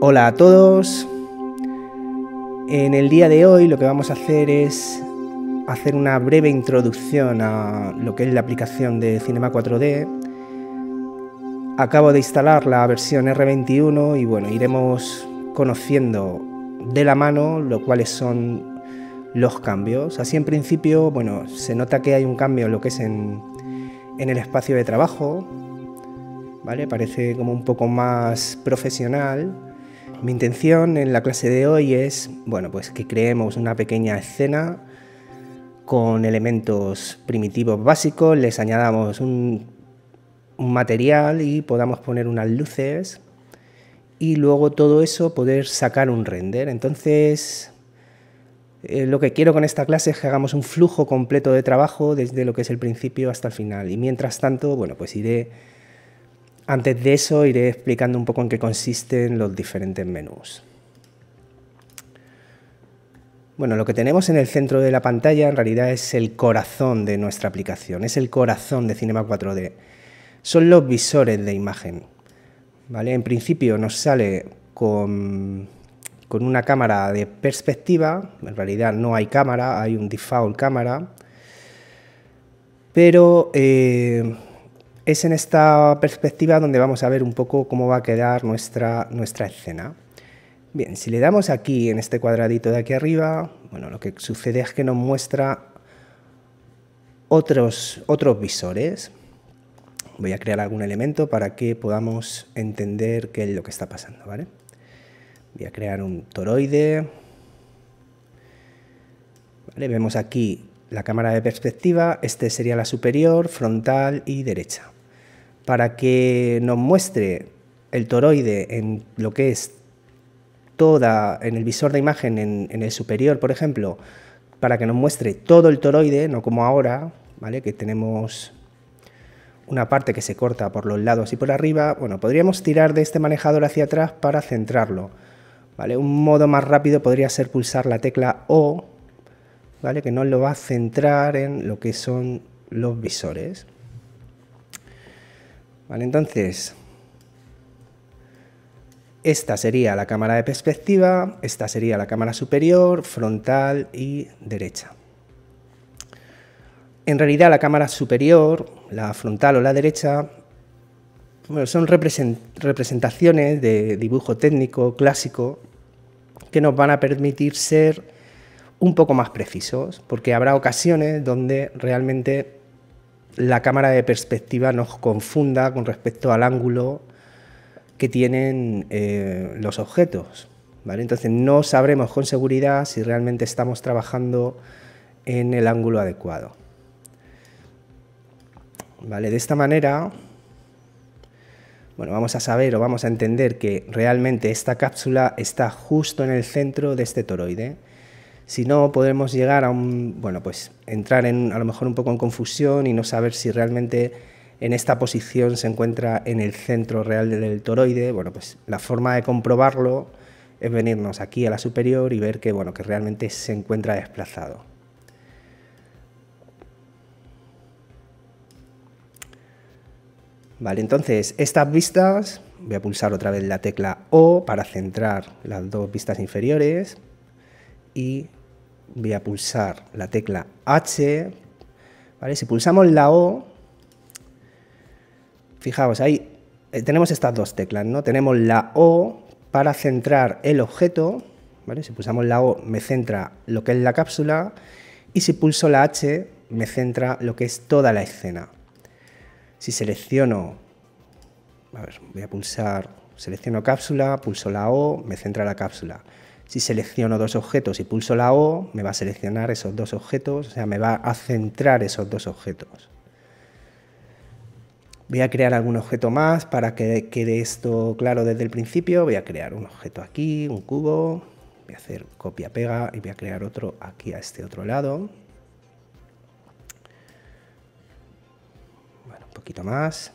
Hola a todos. En el día de hoy lo que vamos a hacer es hacer una breve introducción a lo que es la aplicación de Cinema 4D. Acabo de instalar la versión R21 y bueno, iremos conociendo de la mano cuáles son los cambios. Así en principio, bueno, se nota que hay un cambio en lo que es en el espacio de trabajo, ¿vale? Parece como un poco más profesional. Mi intención en la clase de hoy es, bueno, pues que creemos una pequeña escena con elementos primitivos básicos, les añadamos un material y podamos poner unas luces y luego todo eso poder sacar un render. Entonces, lo que quiero con esta clase es que hagamos un flujo completo de trabajo desde lo que es el principio hasta el final. Y mientras tanto, bueno, pues antes de eso iré explicando un poco en qué consisten los diferentes menús. Bueno, lo que tenemos en el centro de la pantalla en realidad es el corazón de nuestra aplicación, es el corazón de Cinema 4D. Son los visores de imagen, ¿vale? En principio nos sale con una cámara de perspectiva, en realidad no hay cámara, hay un default cámara, pero es en esta perspectiva donde vamos a ver un poco cómo va a quedar nuestra escena. Bien, si le damos aquí en este cuadradito de aquí arriba, bueno, lo que sucede es que nos muestra otros visores. Voy a crear algún elemento para que podamos entender qué es lo que está pasando, ¿vale? Voy a crear un toroide. ¿Vale? Vemos aquí la cámara de perspectiva, este sería la superior, frontal y derecha. Para que nos muestre el toroide en lo que es en el visor de imagen en el superior, por ejemplo, para que nos muestre todo el toroide, no como ahora, ¿vale? Que tenemos una parte que se corta por los lados y por arriba. Bueno, podríamos tirar de este manejador hacia atrás para centrarlo, ¿vale? Un modo más rápido podría ser pulsar la tecla O, ¿vale? Que nos lo va a centrar en lo que son los visores. Vale, entonces, esta sería la cámara de perspectiva, esta sería la cámara superior, frontal y derecha. En realidad la cámara superior, la frontal o la derecha, bueno, son representaciones de dibujo técnico clásico que nos van a permitir ser un poco más precisos, porque habrá ocasiones donde realmente la cámara de perspectiva nos confunda con respecto al ángulo que tienen los objetos, ¿vale? Entonces no sabremos con seguridad si realmente estamos trabajando en el ángulo adecuado, ¿vale? De esta manera, bueno, vamos a saber o vamos a entender que realmente esta cápsula está justo en el centro de este toroide. Si no, podemos llegar a entrar a lo mejor un poco en confusión y no saber si realmente en esta posición se encuentra en el centro real del toroide. Bueno, pues la forma de comprobarlo es venirnos aquí a la superior y ver que, bueno, que realmente se encuentra desplazado. Vale, entonces estas vistas, voy a pulsar otra vez la tecla O para centrar las dos vistas inferiores y voy a pulsar la tecla H, ¿vale? Si pulsamos la O, fijaos, ahí tenemos estas dos teclas, ¿no? Tenemos la O para centrar el objeto, ¿vale? Si pulsamos la O me centra lo que es la cápsula y si pulso la H me centra lo que es toda la escena. Si selecciono, selecciono cápsula, pulso la O, me centra la cápsula. Si selecciono dos objetos y pulso la O, me va a seleccionar esos dos objetos, o sea, me va a centrar esos dos objetos. Voy a crear algún objeto más para que quede esto claro desde el principio. Voy a crear un objeto aquí, un cubo. Voy a hacer copia-pega y voy a crear otro aquí a este otro lado. Bueno, un poquito más.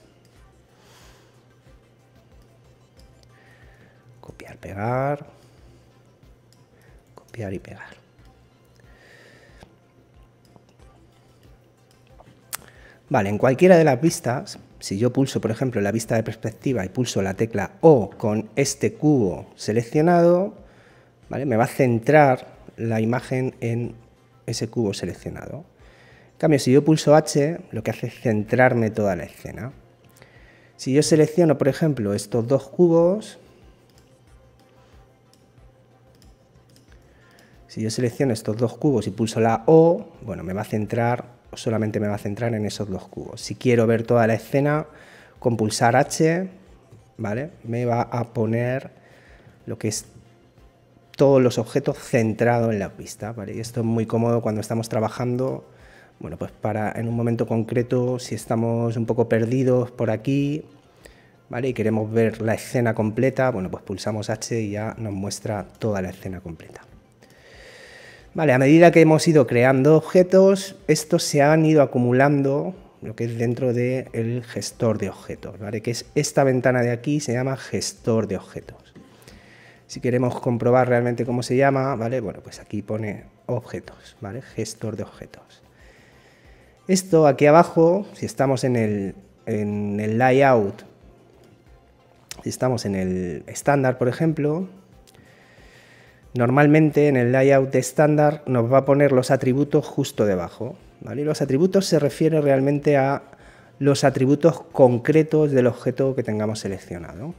Copiar, pegar. Copiar y pegar. Vale, en cualquiera de las vistas si yo pulso, por ejemplo, la vista de perspectiva y pulso la tecla O con este cubo seleccionado, ¿vale? Me va a centrar la imagen en ese cubo seleccionado. En cambio, si yo pulso H, lo que hace es centrarme toda la escena. Si yo selecciono, por ejemplo, estos dos cubos, y pulso la O, bueno, me va a centrar, solamente me va a centrar en esos dos cubos. Si quiero ver toda la escena, con pulsar H, ¿vale? Me va a poner lo que es todos los objetos centrados en la vista, ¿vale? Y esto es muy cómodo cuando estamos trabajando, bueno, pues para en un momento concreto, si estamos un poco perdidos por aquí, ¿vale? Y queremos ver la escena completa, bueno, pues pulsamos H y ya nos muestra toda la escena completa. Vale, a medida que hemos ido creando objetos, estos se han ido acumulando lo que es dentro del gestor de objetos, ¿vale? Que es esta ventana de aquí, se llama gestor de objetos. Si queremos comprobar realmente cómo se llama, ¿vale? Bueno, pues aquí pone objetos, ¿vale? Gestor de objetos. Esto aquí abajo, si estamos en el layout, si estamos en el estándar, por ejemplo, normalmente en el layout de estándar nos va a poner los atributos justo debajo, ¿vale? Y los atributos se refiere realmente a los atributos concretos del objeto que tengamos seleccionado,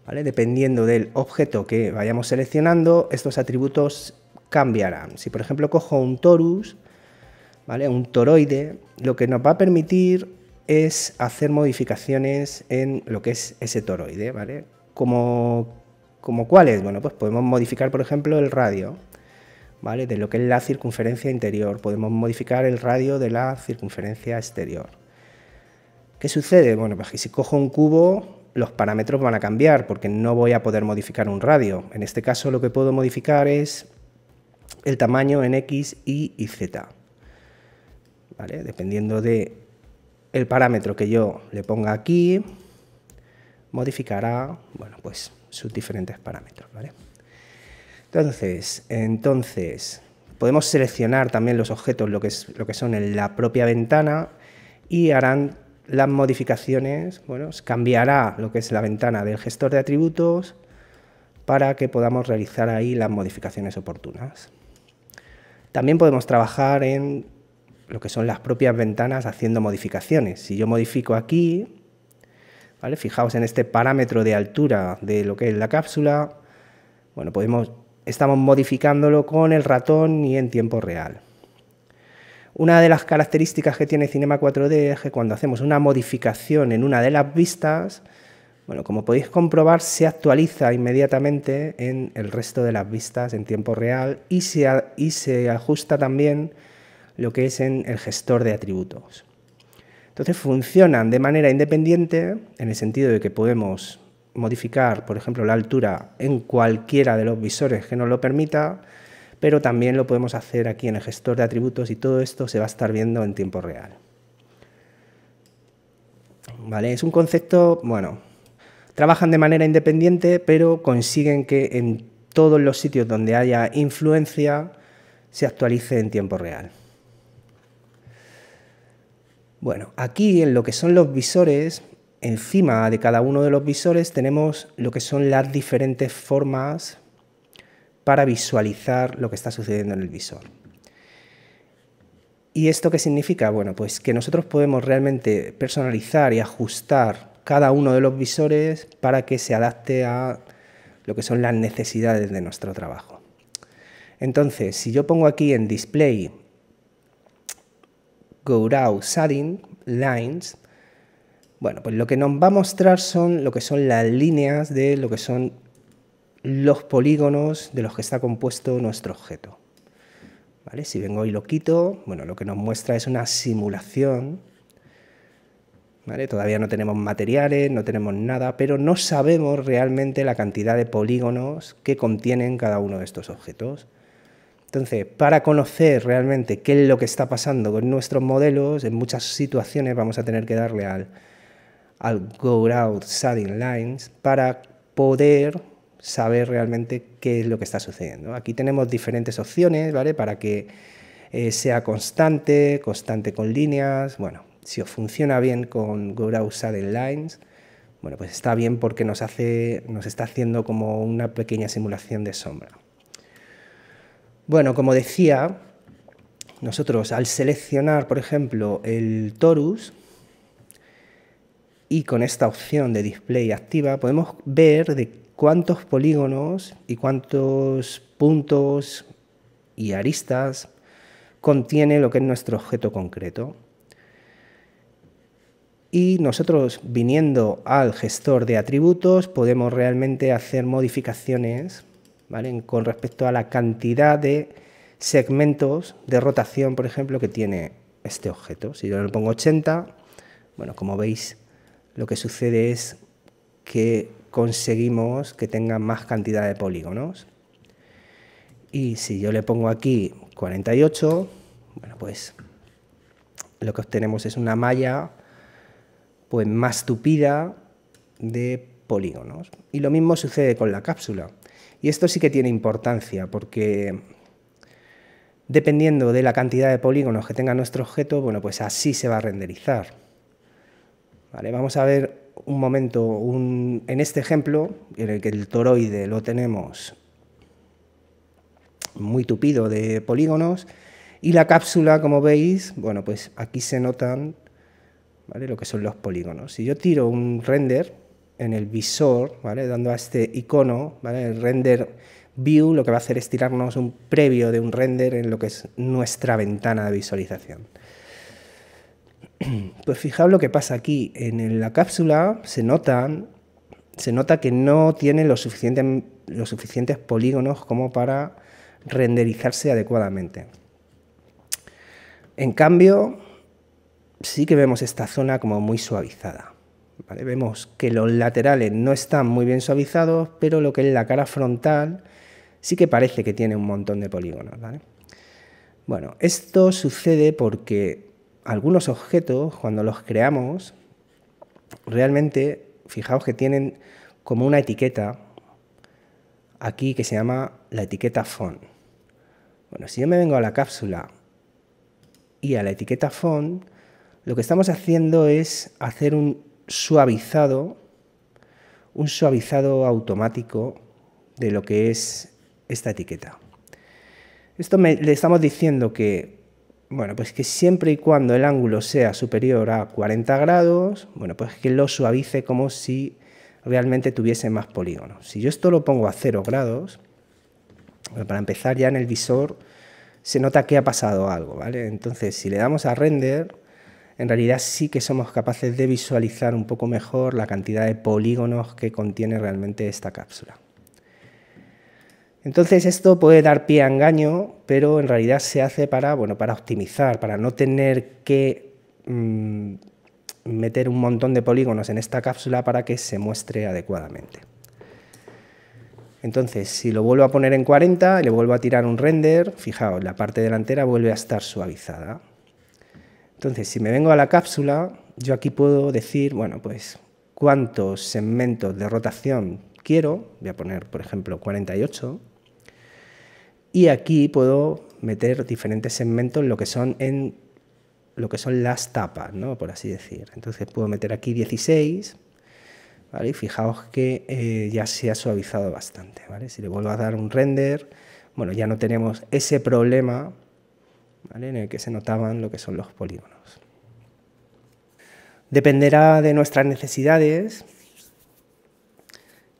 ¿vale? Dependiendo del objeto que vayamos seleccionando, estos atributos cambiarán. Si por ejemplo cojo un torus, ¿vale? Un toroide, lo que nos va a permitir es hacer modificaciones en lo que es ese toroide, ¿vale? ¿Como cuáles? Bueno, pues podemos modificar, por ejemplo, el radio, ¿vale? De lo que es la circunferencia interior. Podemos modificar el radio de la circunferencia exterior. ¿Qué sucede? Bueno, pues que si cojo un cubo, los parámetros van a cambiar porque no voy a poder modificar un radio. En este caso lo que puedo modificar es el tamaño en X, Y y Z, ¿vale? Dependiendo de el parámetro que yo le ponga aquí, modificará, bueno, pues sus diferentes parámetros, ¿vale? Entonces, podemos seleccionar también los objetos, lo que son en la propia ventana, y harán las modificaciones, bueno, cambiará lo que es la ventana del gestor de atributos para que podamos realizar ahí las modificaciones oportunas. También podemos trabajar en lo que son las propias ventanas haciendo modificaciones. Si yo modifico aquí, ¿vale? Fijaos en este parámetro de altura de lo que es la cápsula, bueno, estamos modificándolo con el ratón y en tiempo real. Una de las características que tiene Cinema 4D es que cuando hacemos una modificación en una de las vistas, bueno, como podéis comprobar, se actualiza inmediatamente en el resto de las vistas en tiempo real y se ajusta también lo que es en el gestor de atributos. Entonces funcionan de manera independiente en el sentido de que podemos modificar, por ejemplo, la altura en cualquiera de los visores que nos lo permita, pero también lo podemos hacer aquí en el gestor de atributos y todo esto se va a estar viendo en tiempo real. ¿Vale? Es un concepto, bueno, trabajan de manera independiente, pero consiguen que en todos los sitios donde haya influencia se actualice en tiempo real. Bueno, aquí en lo que son los visores, encima de cada uno de los visores tenemos lo que son las diferentes formas para visualizar lo que está sucediendo en el visor. ¿Y esto qué significa? Bueno, pues que nosotros podemos realmente personalizar y ajustar cada uno de los visores para que se adapte a lo que son las necesidades de nuestro trabajo. Entonces, si yo pongo aquí en Display Go Out Shading Lines, bueno, pues lo que nos va a mostrar son lo que son las líneas de lo que son los polígonos de los que está compuesto nuestro objeto. ¿Vale? Si vengo y lo quito, bueno, lo que nos muestra es una simulación. ¿Vale? Todavía no tenemos materiales, no tenemos nada, pero no sabemos realmente la cantidad de polígonos que contienen cada uno de estos objetos. Entonces, para conocer realmente qué es lo que está pasando con nuestros modelos, en muchas situaciones vamos a tener que darle al Go Out Shading Lines para poder saber realmente qué es lo que está sucediendo. Aquí tenemos diferentes opciones, ¿vale? Para que sea constante con líneas, bueno, Si os funciona bien con Graph Shaded Lines, bueno, pues está bien porque nos está haciendo como una pequeña simulación de sombra. Bueno, como decía, nosotros al seleccionar, por ejemplo, el torus y con esta opción de display activa, podemos ver de cuántos polígonos y cuántos puntos y aristas contiene lo que es nuestro objeto concreto. Y nosotros, viniendo al gestor de atributos, podemos realmente hacer modificaciones, ¿vale?, con respecto a la cantidad de segmentos de rotación, por ejemplo, que tiene este objeto. Si yo le pongo 80, bueno, como veis, lo que sucede es que conseguimos que tenga más cantidad de polígonos. Y si yo le pongo aquí 48, bueno, pues lo que obtenemos es una malla pues más tupida de polígonos. Y lo mismo sucede con la cápsula. Y esto sí que tiene importancia porque dependiendo de la cantidad de polígonos que tenga nuestro objeto, bueno, pues así se va a renderizar. ¿Vale? Vamos a ver un momento en este ejemplo en el que el toroide lo tenemos muy tupido de polígonos y la cápsula, como veis, bueno, pues aquí se notan, ¿vale?, lo que son los polígonos. Si yo tiro un render en el visor, ¿vale?, dando a este icono, ¿vale?, el render view, lo que va a hacer es tirarnos un previo de un render en lo que es nuestra ventana de visualización. Pues fijaos lo que pasa aquí. En la cápsula se nota que no tiene los suficientes polígonos como para renderizarse adecuadamente. En cambio, sí que vemos esta zona como muy suavizada, ¿vale? Vemos que los laterales no están muy bien suavizados, pero lo que es la cara frontal sí que parece que tiene un montón de polígonos, ¿vale? Bueno, esto sucede porque algunos objetos, cuando los creamos, realmente, fijaos que tienen como una etiqueta aquí que se llama la etiqueta font. Bueno, si yo me vengo a la cápsula y a la etiqueta font, lo que estamos haciendo es hacer un suavizado automático de lo que es esta etiqueta. Esto le estamos diciendo que, bueno, pues que siempre y cuando el ángulo sea superior a 40 grados, bueno, pues que lo suavice como si realmente tuviese más polígonos. Si yo esto lo pongo a 0 grados, bueno, para empezar ya en el visor se nota que ha pasado algo, ¿vale? Entonces, si le damos a render, en realidad sí que somos capaces de visualizar un poco mejor la cantidad de polígonos que contiene realmente esta cápsula. Entonces esto puede dar pie a engaño, pero en realidad se hace para optimizar, para no tener que meter un montón de polígonos en esta cápsula para que se muestre adecuadamente. Entonces, si lo vuelvo a poner en 40 y le vuelvo a tirar un render, fijaos, la parte delantera vuelve a estar suavizada. Entonces, si me vengo a la cápsula, yo aquí puedo decir, bueno, pues cuántos segmentos de rotación quiero, voy a poner, por ejemplo, 48, y aquí puedo meter diferentes segmentos en lo que son las tapas, ¿no?, por así decir. Entonces puedo meter aquí 16, ¿vale? Y fijaos que ya se ha suavizado bastante, ¿vale? Si le vuelvo a dar un render, bueno, ya no tenemos ese problema, ¿vale?, en el que se notaban lo que son los polígonos. Dependerá de nuestras necesidades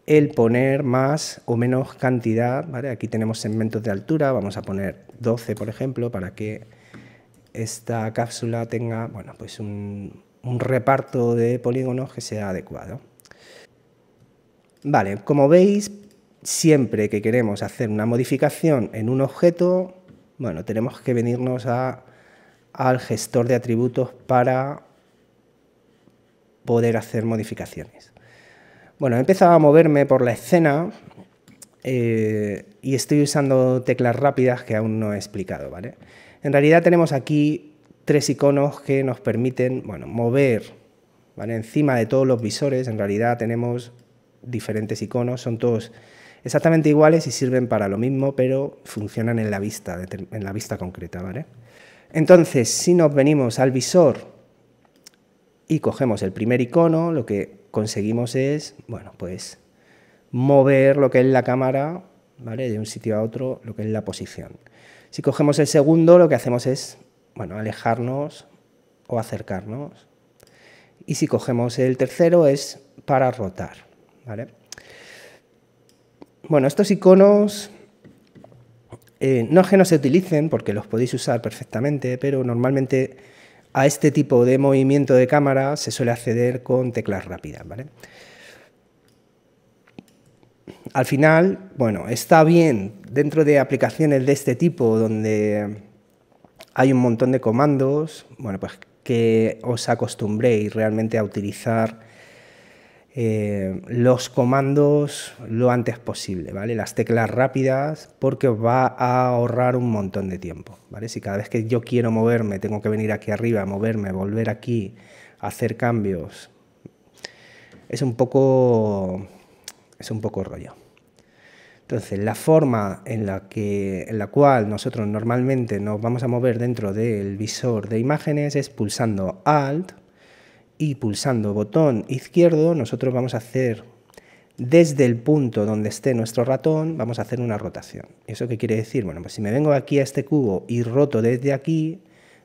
el poner más o menos cantidad, ¿vale? Aquí tenemos segmentos de altura, vamos a poner 12, por ejemplo, para que esta cápsula tenga, bueno, pues un reparto de polígonos que sea adecuado. Vale, como veis, siempre que queremos hacer una modificación en un objeto, bueno, tenemos que venirnos al gestor de atributos para poder hacer modificaciones. Bueno, he empezado a moverme por la escena y estoy usando teclas rápidas que aún no he explicado, ¿vale? En realidad tenemos aquí 3 iconos que nos permiten, bueno, mover, ¿vale?, encima de todos los visores. En realidad tenemos diferentes iconos, son todos exactamente iguales y sirven para lo mismo, pero funcionan en la vista concreta, ¿vale? Entonces, si nos venimos al visor y cogemos el primer icono, lo que conseguimos es, bueno, pues mover lo que es la cámara, ¿vale? De un sitio a otro, lo que es la posición. Si cogemos el segundo, lo que hacemos es, bueno, alejarnos o acercarnos. Y si cogemos el tercero es para rotar, ¿vale? Bueno, estos iconos no es que no se utilicen, porque los podéis usar perfectamente, pero normalmente a este tipo de movimiento de cámara se suele acceder con teclas rápidas, ¿vale? Al final, bueno, está bien dentro de aplicaciones de este tipo donde hay un montón de comandos, bueno, pues que os acostumbréis realmente a utilizar los comandos lo antes posible, ¿vale? Las teclas rápidas, porque os va a ahorrar un montón de tiempo, ¿vale? Si cada vez que yo quiero moverme tengo que venir aquí arriba, moverme, volver aquí, hacer cambios, es un poco rollo. Entonces, la forma en la cual nosotros normalmente nos vamos a mover dentro del visor de imágenes es pulsando Alt y pulsando botón izquierdo. Nosotros vamos a hacer, desde el punto donde esté nuestro ratón, vamos a hacer una rotación. ¿Eso qué quiere decir? Bueno, pues si me vengo aquí a este cubo y roto desde aquí,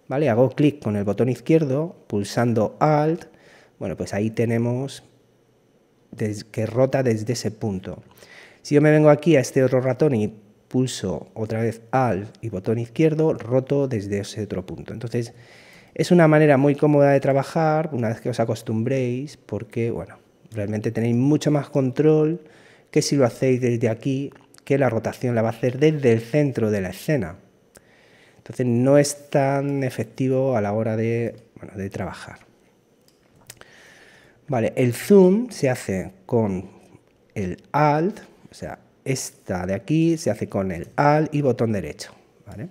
¿vale? Hago clic con el botón izquierdo, pulsando Alt, bueno, pues ahí tenemos que rota desde ese punto. Si yo me vengo aquí a este otro ratón y pulso otra vez Alt y botón izquierdo, roto desde ese otro punto. Entonces, es una manera muy cómoda de trabajar, una vez que os acostumbréis, porque, bueno, realmente tenéis mucho más control que si lo hacéis desde aquí, que la rotación la va a hacer desde el centro de la escena. Entonces, no es tan efectivo a la hora de trabajar. Vale, el zoom se hace con el Alt, o sea, esta de aquí se hace con el Alt y botón derecho, ¿vale?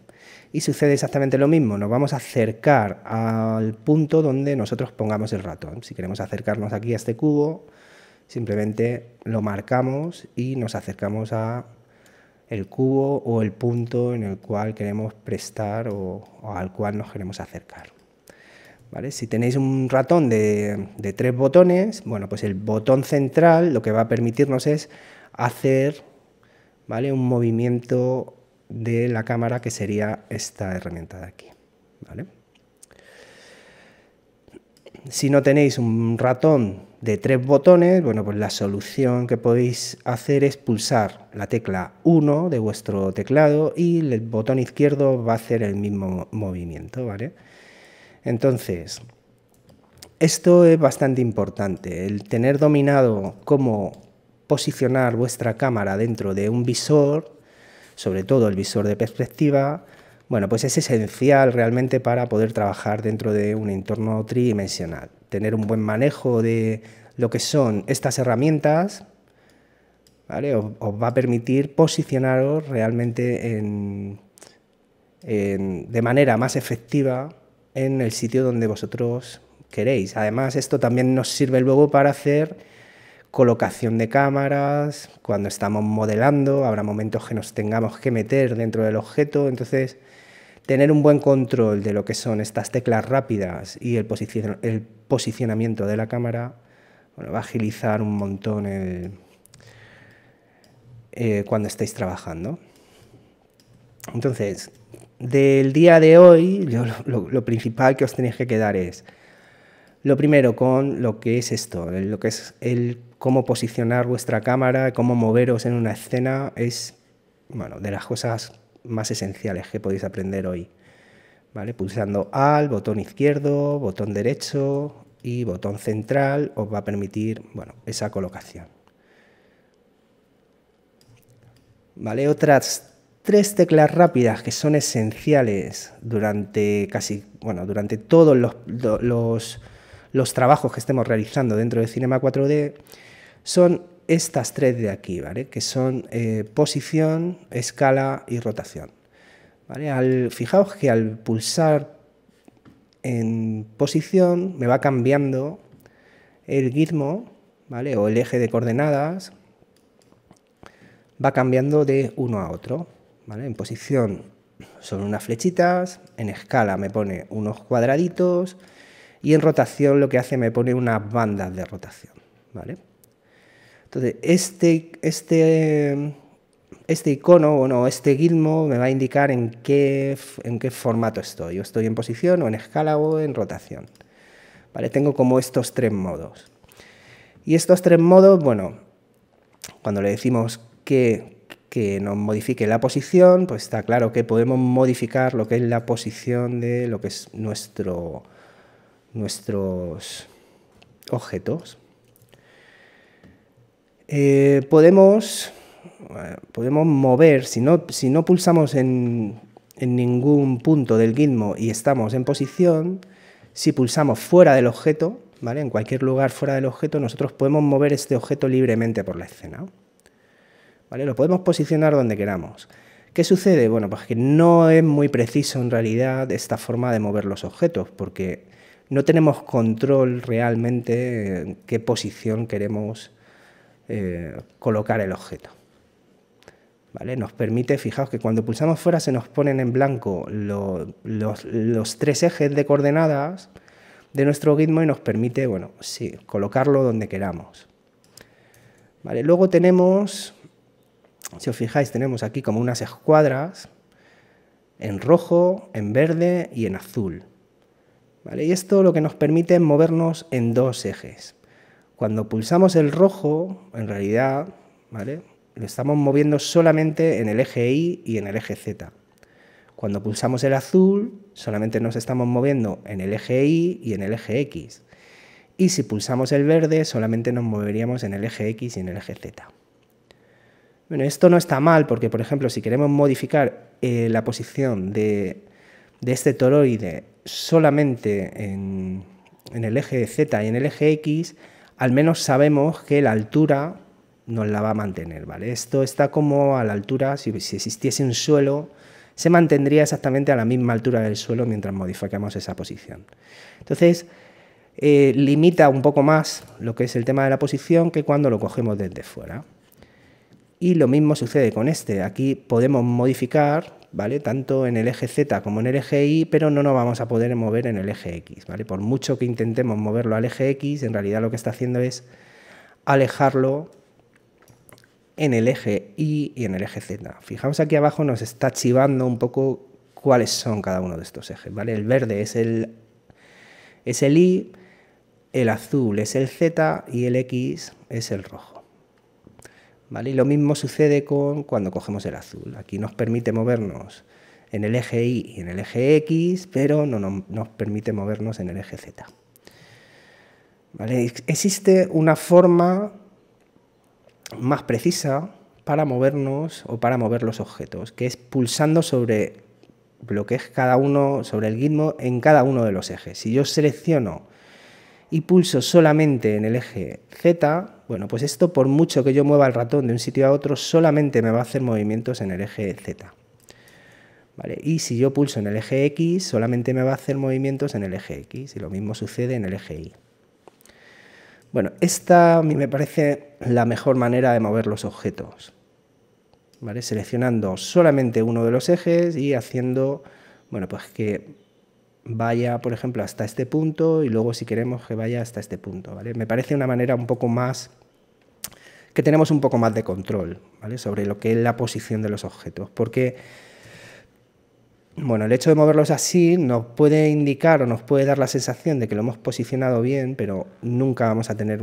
Y sucede exactamente lo mismo, nos vamos a acercar al punto donde nosotros pongamos el ratón. Si queremos acercarnos aquí a este cubo, simplemente lo marcamos y nos acercamos a el cubo o el punto en el cual queremos prestar o al cual nos queremos acercar. ¿Vale? Si tenéis un ratón de 3 botones, bueno, pues el botón central lo que va a permitirnos es hacer, ¿vale?, un movimiento de la cámara, que sería esta herramienta de aquí, ¿vale? Si no tenéis un ratón de 3 botones, bueno, pues la solución que podéis hacer es pulsar la tecla 1 de vuestro teclado y el botón izquierdo va a hacer el mismo movimiento, ¿vale? Entonces, esto es bastante importante, el tener dominado cómo posicionar vuestra cámara dentro de un visor, sobre todo el visor de perspectiva. Bueno, pues es esencial realmente para poder trabajar dentro de un entorno tridimensional. Tener un buen manejo de lo que son estas herramientas, ¿vale?, os va a permitir posicionaros realmente de manera más efectiva en el sitio donde vosotros queréis. Además, esto también nos sirve luego para hacer colocación de cámaras. Cuando estamos modelando, habrá momentos que nos tengamos que meter dentro del objeto, entonces tener un buen control de lo que son estas teclas rápidas y el posicionamiento de la cámara, bueno, va a agilizar un montón cuando estéis trabajando. Entonces, del día de hoy, lo principal que os tenéis que quedar es, lo primero, con lo que es esto, lo que es cómo posicionar vuestra cámara, cómo moveros en una escena, es, bueno, de las cosas más esenciales que podéis aprender hoy, ¿vale? Pulsando Alt, botón izquierdo, botón derecho y botón central os va a permitir, bueno, esa colocación. ¿Vale? Otras 3 teclas rápidas que son esenciales durante todos los trabajos que estemos realizando dentro de Cinema 4D son estas 3 de aquí, ¿vale?, que son posición, escala y rotación, ¿vale? Fijaos que al pulsar en posición me va cambiando el gizmo, ¿vale?, o el eje de coordenadas, va cambiando de uno a otro, ¿vale? En posición son unas flechitas, en escala me pone unos cuadraditos, y en rotación lo que hace me pone unas bandas de rotación, ¿vale? Entonces, este icono, bueno, este gizmo me va a indicar en qué formato estoy. Yo estoy en posición o en escala o en rotación. ¿Vale? Tengo como estos 3 modos. Y estos 3 modos, bueno, cuando le decimos que nos modifique la posición, pues está claro que podemos modificar lo que es la posición de lo que es nuestros objetos. Podemos mover, si no pulsamos en ningún punto del gizmo y estamos en posición, si pulsamos fuera del objeto, ¿vale? En cualquier lugar fuera del objeto, nosotros podemos mover este objeto libremente por la escena, ¿vale? Lo podemos posicionar donde queramos. ¿Qué sucede? Bueno, pues que no es muy preciso en realidad esta forma de mover los objetos, porque no tenemos control realmente en qué posición queremos colocar el objeto. ¿Vale? Nos permite, fijaos que cuando pulsamos fuera se nos ponen en blanco los 3 ejes de coordenadas de nuestro gizmo y nos permite, bueno, sí, colocarlo donde queramos. ¿Vale? Luego tenemos, si os fijáis, tenemos aquí como unas escuadras en rojo, en verde y en azul. ¿Vale? Y esto lo que nos permite es movernos en 2 ejes. Cuando pulsamos el rojo, en realidad, ¿vale?, lo estamos moviendo solamente en el eje Y y en el eje Z. Cuando pulsamos el azul, solamente nos estamos moviendo en el eje Y y en el eje X. Y si pulsamos el verde, solamente nos moveríamos en el eje X y en el eje Z. Bueno, esto no está mal porque, por ejemplo, si queremos modificar la posición de este toroide solamente en el eje Z y en el eje X, al menos sabemos que la altura nos la va a mantener, ¿vale? Esto está como a la altura, si existiese un suelo, se mantendría exactamente a la misma altura del suelo mientras modificamos esa posición. Entonces, limita un poco más lo que es el tema de la posición que cuando lo cogemos desde fuera. Y lo mismo sucede con este. Aquí podemos modificar, ¿vale?, tanto en el eje Z como en el eje Y, pero no nos vamos a poder mover en el eje X, ¿vale? Por mucho que intentemos moverlo al eje X, en realidad lo que está haciendo es alejarlo en el eje Y y en el eje Z. Fijaos aquí abajo nos está chivando un poco cuáles son cada uno de estos ejes, ¿vale? El verde es el Y, el azul es el Z y el X es el rojo. ¿Vale? Y lo mismo sucede cuando cogemos el azul. Aquí nos permite movernos en el eje Y y en el eje X, pero no nos permite movernos en el eje Z. ¿Vale? Existe una forma más precisa para movernos o para mover los objetos, que es pulsando sobre lo que es cada uno, sobre el gizmo en cada uno de los ejes. Si yo selecciono y pulso solamente en el eje Z, bueno, pues esto, por mucho que yo mueva el ratón de un sitio a otro, solamente me va a hacer movimientos en el eje Z. ¿Vale? Y si yo pulso en el eje X, solamente me va a hacer movimientos en el eje X, y lo mismo sucede en el eje Y. Bueno, esta a mí me parece la mejor manera de mover los objetos, ¿vale? Seleccionando solamente uno de los ejes y haciendo, bueno, pues que vaya, por ejemplo, hasta este punto y luego si queremos que vaya hasta este punto, ¿vale? Me parece una manera un poco más, que tenemos un poco más de control, ¿vale?, sobre lo que es la posición de los objetos, porque, bueno, el hecho de moverlos así nos puede indicar o nos puede dar la sensación de que lo hemos posicionado bien, pero nunca vamos a tener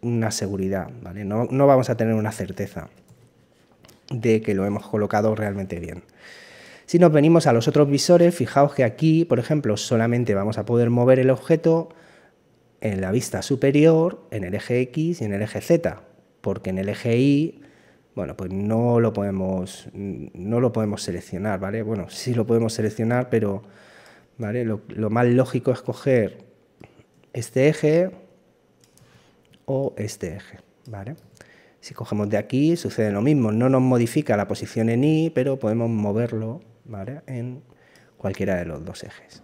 una seguridad, ¿vale? No vamos a tener una certeza de que lo hemos colocado realmente bien. Si nos venimos a los otros visores, fijaos que aquí, por ejemplo, solamente vamos a poder mover el objeto en la vista superior, en el eje X y en el eje Z, porque en el eje Y, bueno, pues no lo podemos seleccionar, ¿vale? Bueno, sí lo podemos seleccionar, pero, ¿vale?, lo más lógico es coger este eje o este eje, ¿vale? Si cogemos de aquí, sucede lo mismo, no nos modifica la posición en Y, pero podemos moverlo, ¿vale?, en cualquiera de los 2 ejes.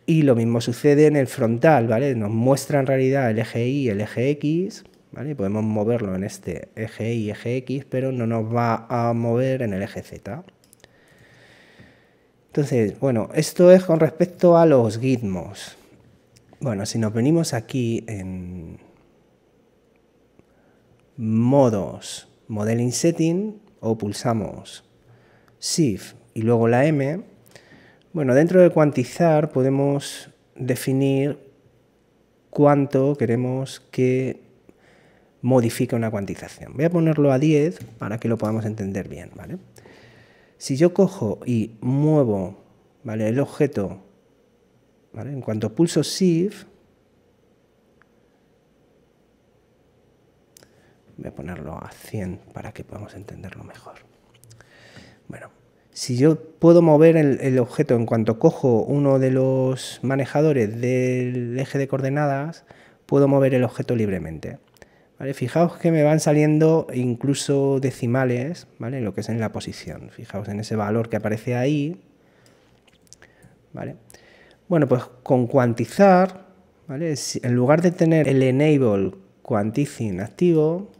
Y lo mismo sucede en el frontal, ¿vale? Nos muestra en realidad el eje Y y el eje X, ¿vale? Podemos moverlo en este eje Y y eje X, pero no nos va a mover en el eje Z. Entonces, bueno, esto es con respecto a los gizmos. Bueno, si nos venimos aquí en modos, Modeling Setting, o pulsamos Shift y luego la M, bueno, dentro de cuantizar podemos definir cuánto queremos que modifique una cuantización. Voy a ponerlo a 10 para que lo podamos entender bien, ¿vale? Si yo cojo y muevo, ¿vale?, el objeto, ¿vale?, en cuanto pulso Shift, voy a ponerlo a 100 para que podamos entenderlo mejor. Bueno, si yo puedo mover el objeto en cuanto cojo uno de los manejadores del eje de coordenadas, puedo mover el objeto libremente. ¿Vale? Fijaos que me van saliendo incluso decimales, ¿vale?, lo que es en la posición. Fijaos en ese valor que aparece ahí, ¿vale? Bueno, pues con cuantizar, ¿vale?, en lugar de tener el Enable Quantizing activo,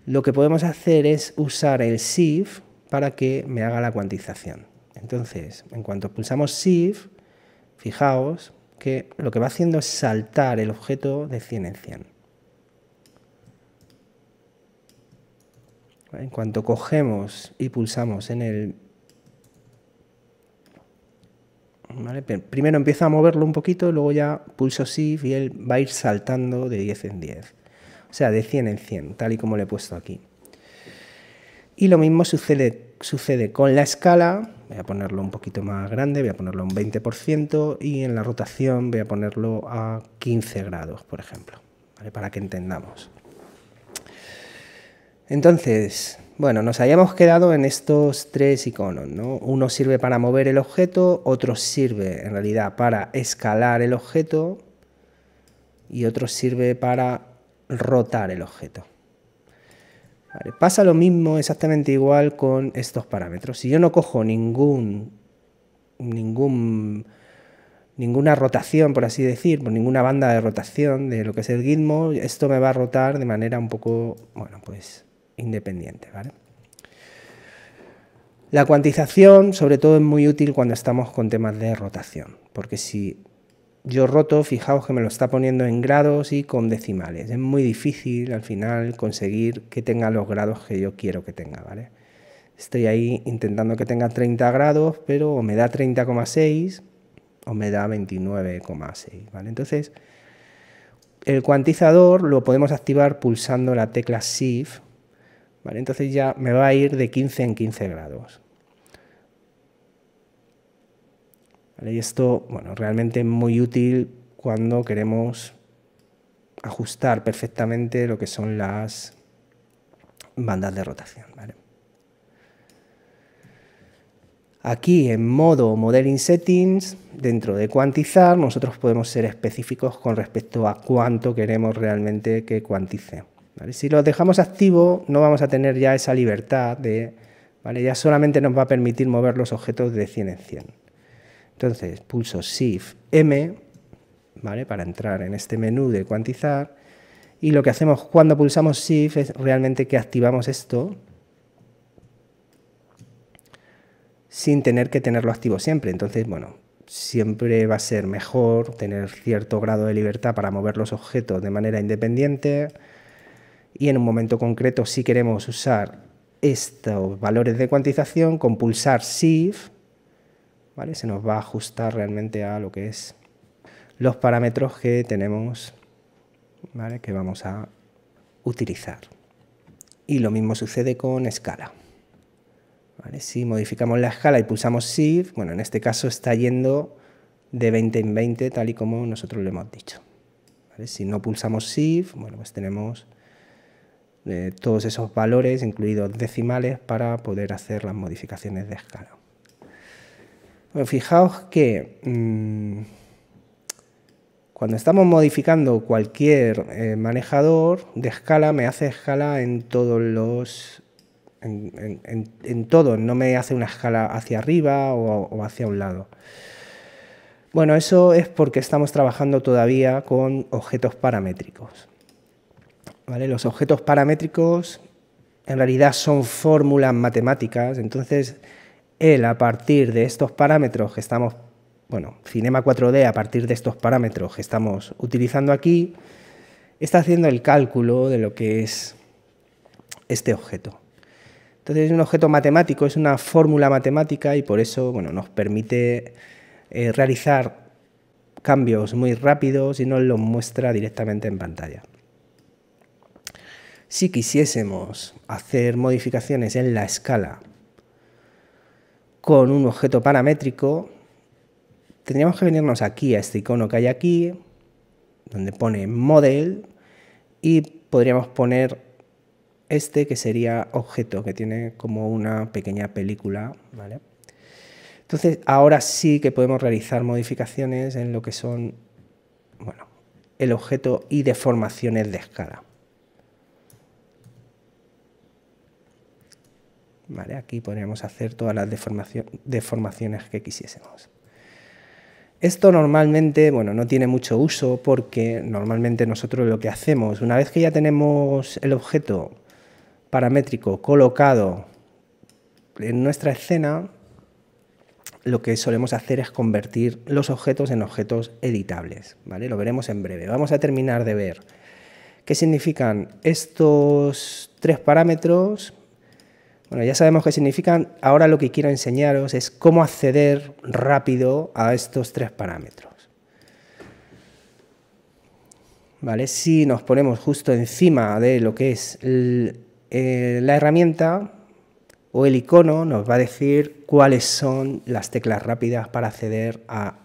lo que podemos hacer es usar el Shift para que me haga la cuantización. Entonces, en cuanto pulsamos Shift, fijaos que lo que va haciendo es saltar el objeto de 100 en 100. En cuanto cogemos y pulsamos en el... ¿Vale? Primero empiezo a moverlo un poquito, luego ya pulso Shift y él va a ir saltando de 10 en 10. O sea, de 100 en 100, tal y como le he puesto aquí. Y lo mismo sucede con la escala. Voy a ponerlo un poquito más grande, voy a ponerlo a un 20%, y en la rotación voy a ponerlo a 15 grados, por ejemplo, ¿vale?, para que entendamos. Entonces, bueno, nos habíamos quedado en estos tres iconos, ¿no? Uno sirve para mover el objeto, otro sirve en realidad para escalar el objeto y otro sirve para rotar el objeto. Vale, pasa lo mismo, exactamente igual con estos parámetros. Si yo no cojo ninguna rotación, por así decir, por ninguna banda de rotación de lo que es el gizmo, esto me va a rotar de manera un poco, bueno, pues independiente, ¿vale? La cuantización, sobre todo, es muy útil cuando estamos con temas de rotación, porque si yo roto, fijaos que me lo está poniendo en grados y con decimales. Es muy difícil al final conseguir que tenga los grados que yo quiero que tenga, ¿vale? Estoy ahí intentando que tenga 30 grados, pero o me da 30,6 o me da 29,6, ¿vale? Entonces, el cuantizador lo podemos activar pulsando la tecla Shift, ¿vale? Entonces ya me va a ir de 15 en 15 grados. ¿Vale? Y esto, bueno, realmente es muy útil cuando queremos ajustar perfectamente lo que son las bandas de rotación, ¿vale? Aquí en modo Modeling Settings, dentro de cuantizar, nosotros podemos ser específicos con respecto a cuánto queremos realmente que cuantice, ¿vale? Si lo dejamos activo, no vamos a tener ya esa libertad de, ¿vale? Ya solamente nos va a permitir mover los objetos de 100 en 100. Entonces pulso Shift M, ¿vale?, para entrar en este menú de cuantizar, y lo que hacemos cuando pulsamos Shift es realmente que activamos esto sin tener que tenerlo activo siempre. Entonces, bueno, siempre va a ser mejor tener cierto grado de libertad para mover los objetos de manera independiente, y en un momento concreto, si queremos usar estos valores de cuantización, con pulsar Shift, ¿vale?, se nos va a ajustar realmente a lo que es los parámetros que tenemos, ¿vale?, que vamos a utilizar. Y lo mismo sucede con escala. ¿Vale? Si modificamos la escala y pulsamos Shift, bueno, en este caso está yendo de 20 en 20, tal y como nosotros le hemos dicho. ¿Vale? Si no pulsamos Shift, bueno, pues tenemos todos esos valores, incluidos decimales, para poder hacer las modificaciones de escala. Bueno, fijaos que cuando estamos modificando cualquier manejador de escala, me hace escala en todos los... En todo, no me hace una escala hacia arriba o hacia un lado. Bueno, eso es porque estamos trabajando todavía con objetos paramétricos, ¿vale? Los objetos paramétricos en realidad son fórmulas matemáticas, entonces él, a partir de estos parámetros que estamos bueno, Cinema 4D, a partir de estos parámetros que estamos utilizando aquí, está haciendo el cálculo de lo que es este objeto. Entonces es un objeto matemático, es una fórmula matemática y por eso, bueno, nos permite realizar cambios muy rápidos y nos los muestra directamente en pantalla. Si quisiésemos hacer modificaciones en la escala con un objeto paramétrico, tendríamos que venirnos aquí a este icono que hay aquí, donde pone Model, y podríamos poner este que sería objeto, que tiene como una pequeña película, ¿vale? Entonces, ahora sí que podemos realizar modificaciones en lo que son, bueno, el objeto y deformaciones de escala. Vale, aquí podríamos hacer todas las deformaciones que quisiésemos. Esto normalmente, bueno, no tiene mucho uso porque normalmente nosotros lo que hacemos, una vez que ya tenemos el objeto paramétrico colocado en nuestra escena, lo que solemos hacer es convertir los objetos en objetos editables, ¿vale? Lo veremos en breve. Vamos a terminar de ver qué significan estos tres parámetros. Bueno, ya sabemos qué significan. Ahora lo que quiero enseñaros es cómo acceder rápido a estos tres parámetros. ¿Vale? Si nos ponemos justo encima de lo que es la herramienta o el icono, nos va a decir cuáles son las teclas rápidas para acceder a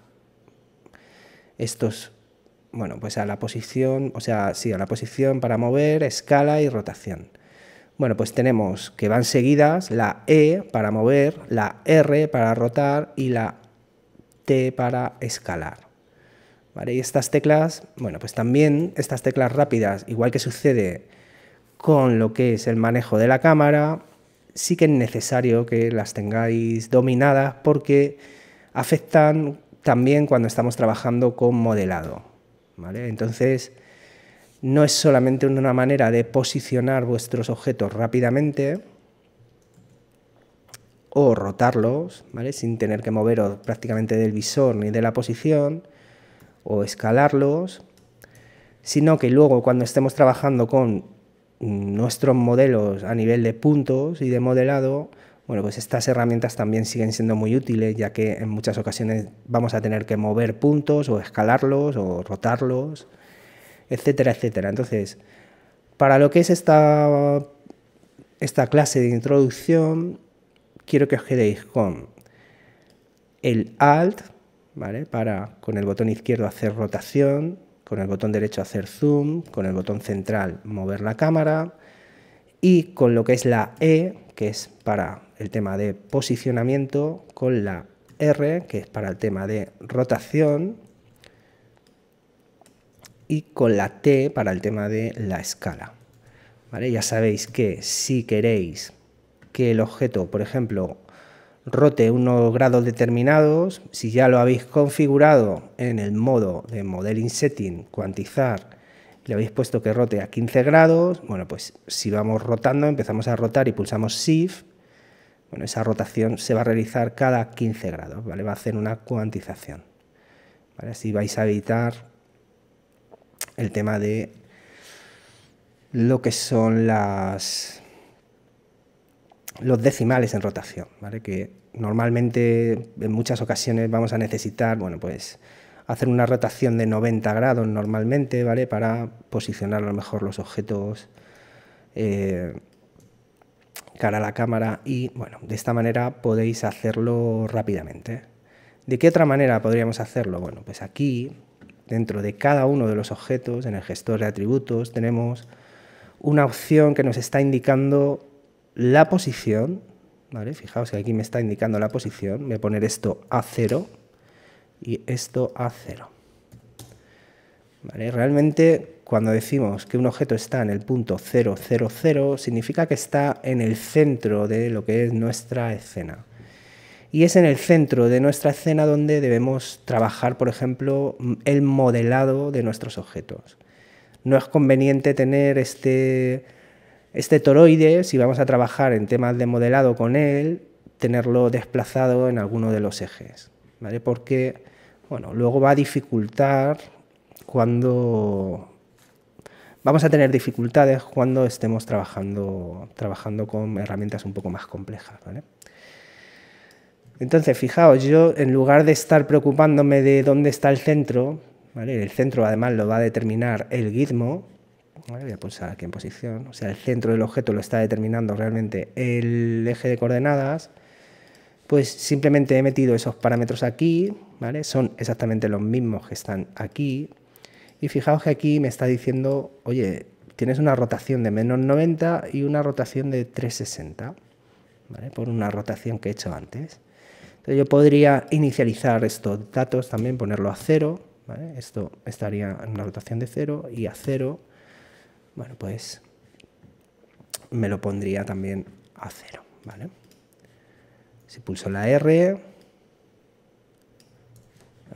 estos, bueno, pues a la posición, o sea, sí, a la posición para mover, escala y rotación. Bueno, pues tenemos que van seguidas la E para mover, la R para rotar y la T para escalar. ¿Vale? Y estas teclas, bueno, pues también estas teclas rápidas, igual que sucede con lo que es el manejo de la cámara, sí que es necesario que las tengáis dominadas porque afectan también cuando estamos trabajando con modelado, ¿vale? Entonces, no es solamente una manera de posicionar vuestros objetos rápidamente o rotarlos, ¿vale? Sin tener que moveros prácticamente del visor ni de la posición o escalarlos, sino que luego cuando estemos trabajando con nuestros modelos a nivel de puntos y de modelado, bueno, pues estas herramientas también siguen siendo muy útiles, ya que en muchas ocasiones vamos a tener que mover puntos o escalarlos o rotarlos, etcétera, etcétera. Entonces, para lo que es esta clase de introducción, quiero que os quedéis con el Alt, ¿vale? Para con el botón izquierdo hacer rotación, con el botón derecho hacer zoom, con el botón central mover la cámara y con lo que es la E, que es para el tema de posicionamiento, con la R, que es para el tema de rotación, y con la T para el tema de la escala. ¿Vale? Ya sabéis que si queréis que el objeto, por ejemplo, rote unos grados determinados, si ya lo habéis configurado en el modo de Modeling Setting, cuantizar, le habéis puesto que rote a 15 grados, bueno, pues si vamos rotando, empezamos a rotar y pulsamos Shift, bueno, esa rotación se va a realizar cada 15 grados, ¿vale? Va a hacer una cuantización, ¿vale? Así vais a evitar el tema de lo que son los decimales en rotación, ¿vale? Que normalmente en muchas ocasiones vamos a necesitar, bueno, pues hacer una rotación de 90 grados normalmente, ¿vale? Para posicionar a lo mejor los objetos cara a la cámara y, bueno, de esta manera podéis hacerlo rápidamente. ¿De qué otra manera podríamos hacerlo? Bueno, pues aquí, dentro de cada uno de los objetos, en el gestor de atributos, tenemos una opción que nos está indicando la posición, ¿vale? Fijaos que aquí me está indicando la posición, voy a poner esto a 0 y esto a 0. ¿Vale? Realmente cuando decimos que un objeto está en el punto 0, 0, 0, significa que está en el centro de lo que es nuestra escena. Y es en el centro de nuestra escena donde debemos trabajar, por ejemplo, el modelado de nuestros objetos. No es conveniente tener este toroide, si vamos a trabajar en temas de modelado con él, tenerlo desplazado en alguno de los ejes, ¿vale? Porque bueno, luego va a dificultar cuando... Vamos a tener dificultades cuando estemos trabajando con herramientas un poco más complejas, ¿vale? Entonces, fijaos, yo en lugar de estar preocupándome de dónde está el centro, ¿vale? El centro además lo va a determinar el gizmo, ¿vale? Voy a pulsar aquí en posición, o sea, el centro del objeto lo está determinando realmente el eje de coordenadas, pues simplemente he metido esos parámetros aquí, ¿vale? Son exactamente los mismos que están aquí, y fijaos que aquí me está diciendo, oye, tienes una rotación de menos 90 y una rotación de 360, ¿vale? Por una rotación que he hecho antes. Entonces yo podría inicializar estos datos también, ponerlo a 0, ¿vale? Esto estaría en una rotación de 0 y a 0, bueno, pues me lo pondría también a 0, ¿vale? Si pulso la R,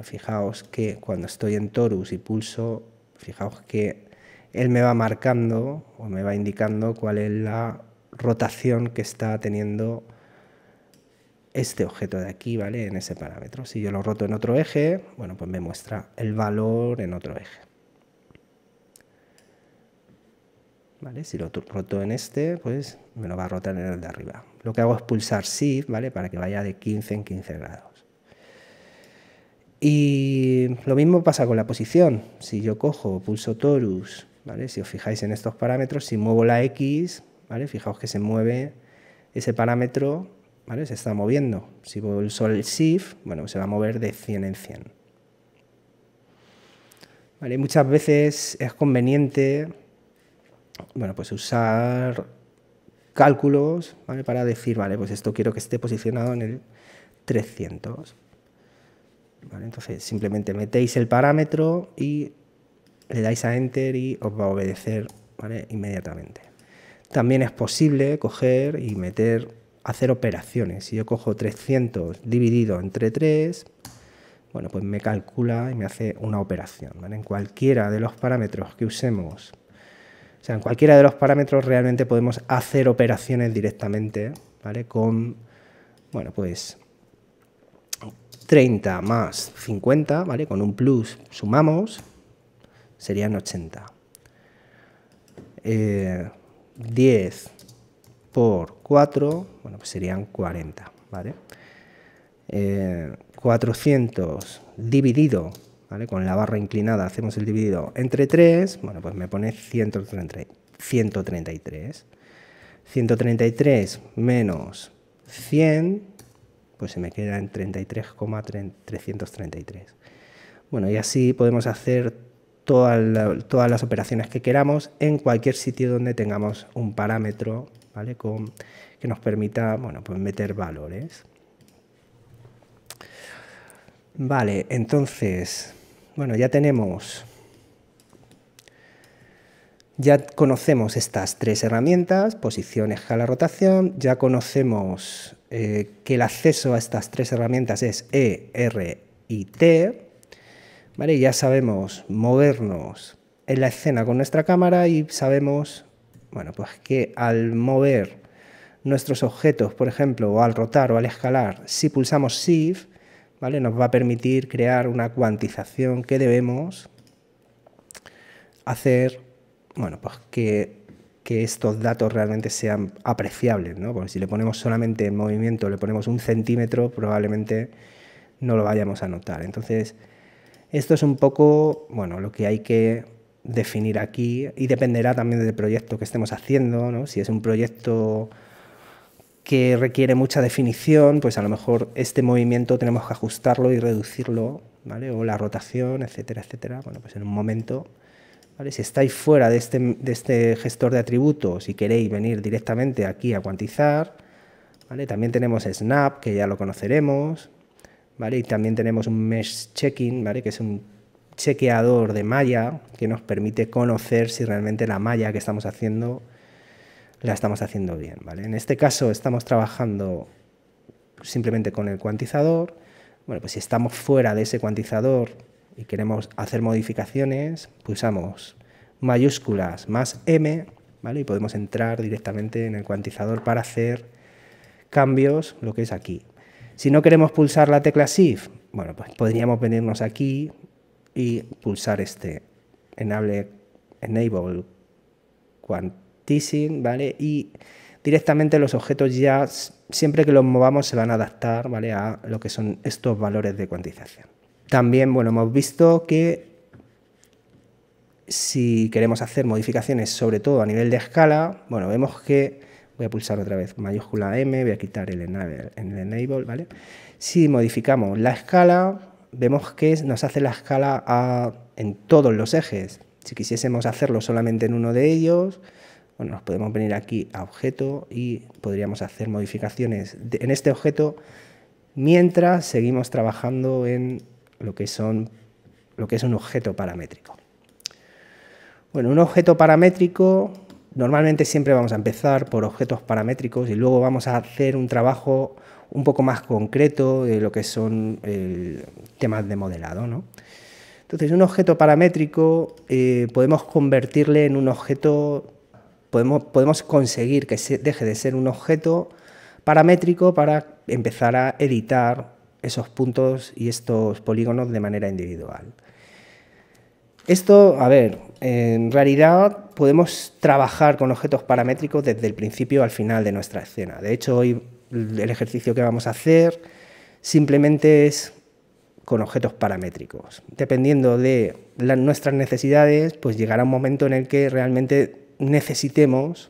fijaos que cuando estoy en torus y pulso, fijaos que él me va marcando o me va indicando cuál es la rotación que está teniendo este objeto de aquí, ¿vale? En ese parámetro. Si yo lo roto en otro eje, bueno, pues me muestra el valor en otro eje. ¿Vale? Si lo roto en este, pues me lo va a rotar en el de arriba. Lo que hago es pulsar Shift, ¿vale? Para que vaya de 15 en 15 grados. Y lo mismo pasa con la posición. Si yo cojo, pulso torus, ¿vale? Si os fijáis en estos parámetros, si muevo la X, ¿vale? Fijaos que se mueve ese parámetro, ¿vale? Se está moviendo. Si pulso el Shift, bueno, se va a mover de 100 en 100. ¿Vale? Muchas veces es conveniente, bueno, pues usar cálculos, ¿vale? Para decir, vale, pues esto quiero que esté posicionado en el 300. ¿Vale? Entonces simplemente metéis el parámetro y le dais a Enter y os va a obedecer, ¿vale? Inmediatamente. También es posible coger y hacer operaciones. Si yo cojo 300 dividido entre 3, bueno, pues me calcula y me hace una operación, ¿vale? En cualquiera de los parámetros que usemos, o sea, en cualquiera de los parámetros realmente podemos hacer operaciones directamente, ¿vale? Con, bueno, pues 30 más 50, ¿vale? Con un plus sumamos, serían 80. 10 por 4, bueno, pues serían 40, ¿vale? 400 dividido, ¿vale? Con la barra inclinada hacemos el dividido entre 3, bueno, pues me pone 133. 133 menos 100, pues se me queda en 33,333. Bueno, y así podemos hacer todas las operaciones que queramos en cualquier sitio donde tengamos un parámetro, ¿vale? Que nos permita, bueno, pues meter valores. Vale, entonces, bueno, ya conocemos estas tres herramientas, posición, escala, rotación. Ya conocemos que el acceso a estas tres herramientas es E, R y T. ¿Vale? Ya sabemos movernos en la escena con nuestra cámara y sabemos, bueno, pues que al mover nuestros objetos, por ejemplo, o al rotar o al escalar, si pulsamos Shift, ¿vale? Nos va a permitir crear una cuantización que debemos hacer, bueno, pues que estos datos realmente sean apreciables, ¿no? Porque si le ponemos solamente en movimiento, le ponemos 1 centímetro, probablemente no lo vayamos a notar. Entonces, esto es un poco, bueno, lo que hay que definir aquí y dependerá también del proyecto que estemos haciendo, ¿no? Si es un proyecto que requiere mucha definición, pues a lo mejor este movimiento tenemos que ajustarlo y reducirlo, ¿vale? O la rotación, etcétera, etcétera. Bueno, pues en un momento, ¿vale? Si estáis fuera de este gestor de atributos y queréis venir directamente aquí a cuantizar, ¿vale? También tenemos Snap, que ya lo conoceremos, ¿vale? Y también tenemos un Mesh Checking, ¿vale? Que es un chequeador de malla que nos permite conocer si realmente la malla que estamos haciendo la estamos haciendo bien, ¿vale? En este caso estamos trabajando simplemente con el cuantizador. Bueno, pues si estamos fuera de ese cuantizador y queremos hacer modificaciones, pulsamos mayúsculas más M, ¿vale? Y podemos entrar directamente en el cuantizador para hacer cambios, lo que es aquí. Si no queremos pulsar la tecla Shift, bueno, pues podríamos venirnos aquí y pulsar este Enable Quantizing, ¿vale? Y directamente los objetos ya, siempre que los movamos, se van a adaptar, ¿vale?, a lo que son estos valores de cuantización. También, bueno, hemos visto que si queremos hacer modificaciones, sobre todo a nivel de escala, bueno, vemos que, voy a pulsar otra vez mayúscula M, voy a quitar el enable, ¿vale? Si modificamos la escala, vemos que nos hace la escala en todos los ejes. Si quisiésemos hacerlo solamente en uno de ellos, bueno, nos podemos venir aquí a objeto y podríamos hacer modificaciones en este objeto mientras seguimos trabajando en lo que es un objeto paramétrico. Bueno, un objeto paramétrico, normalmente siempre vamos a empezar por objetos paramétricos y luego vamos a hacer un trabajo un poco más concreto de lo que son temas de modelado, ¿no? Entonces, un objeto paramétrico podemos convertirle en un objeto, podemos conseguir que deje de ser un objeto paramétrico para empezar a editar esos puntos y estos polígonos de manera individual. Esto, a ver, en realidad podemos trabajar con objetos paramétricos desde el principio al final de nuestra escena. De hecho, hoy el ejercicio que vamos a hacer simplemente es con objetos paramétricos. Dependiendo de nuestras necesidades, pues llegará un momento en el que realmente necesitemos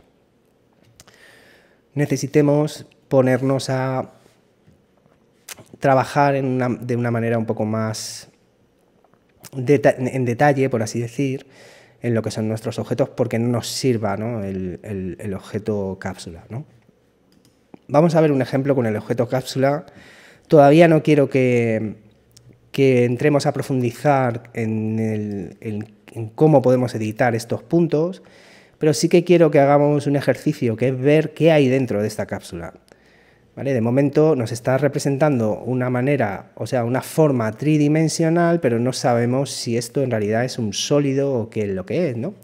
ponernos a trabajar de una manera un poco más en detalle, por así decir, en lo que son nuestros objetos, porque no nos sirva, ¿no?, el objeto cápsula, ¿no? Vamos a ver un ejemplo con el objeto cápsula. Todavía no quiero que entremos a profundizar en cómo podemos editar estos puntos, pero sí que quiero que hagamos un ejercicio, que es ver qué hay dentro de esta cápsula. ¿Vale? De momento nos está representando una manera, o sea, una forma tridimensional, pero no sabemos si esto en realidad es un sólido o qué es lo que es, ¿no?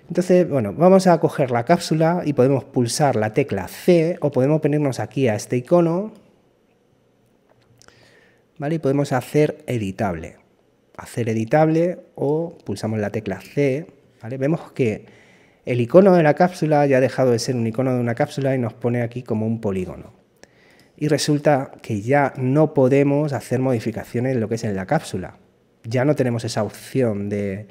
Entonces, bueno, vamos a coger la cápsula y podemos pulsar la tecla C o podemos venirnos aquí a este icono, ¿vale? Y podemos hacer editable. Hacer editable o pulsamos la tecla C, ¿vale? Vemos que el icono de la cápsula ya ha dejado de ser un icono de una cápsula y nos pone aquí como un polígono. Y resulta que ya no podemos hacer modificaciones en lo que es en la cápsula. Ya no tenemos esa opción de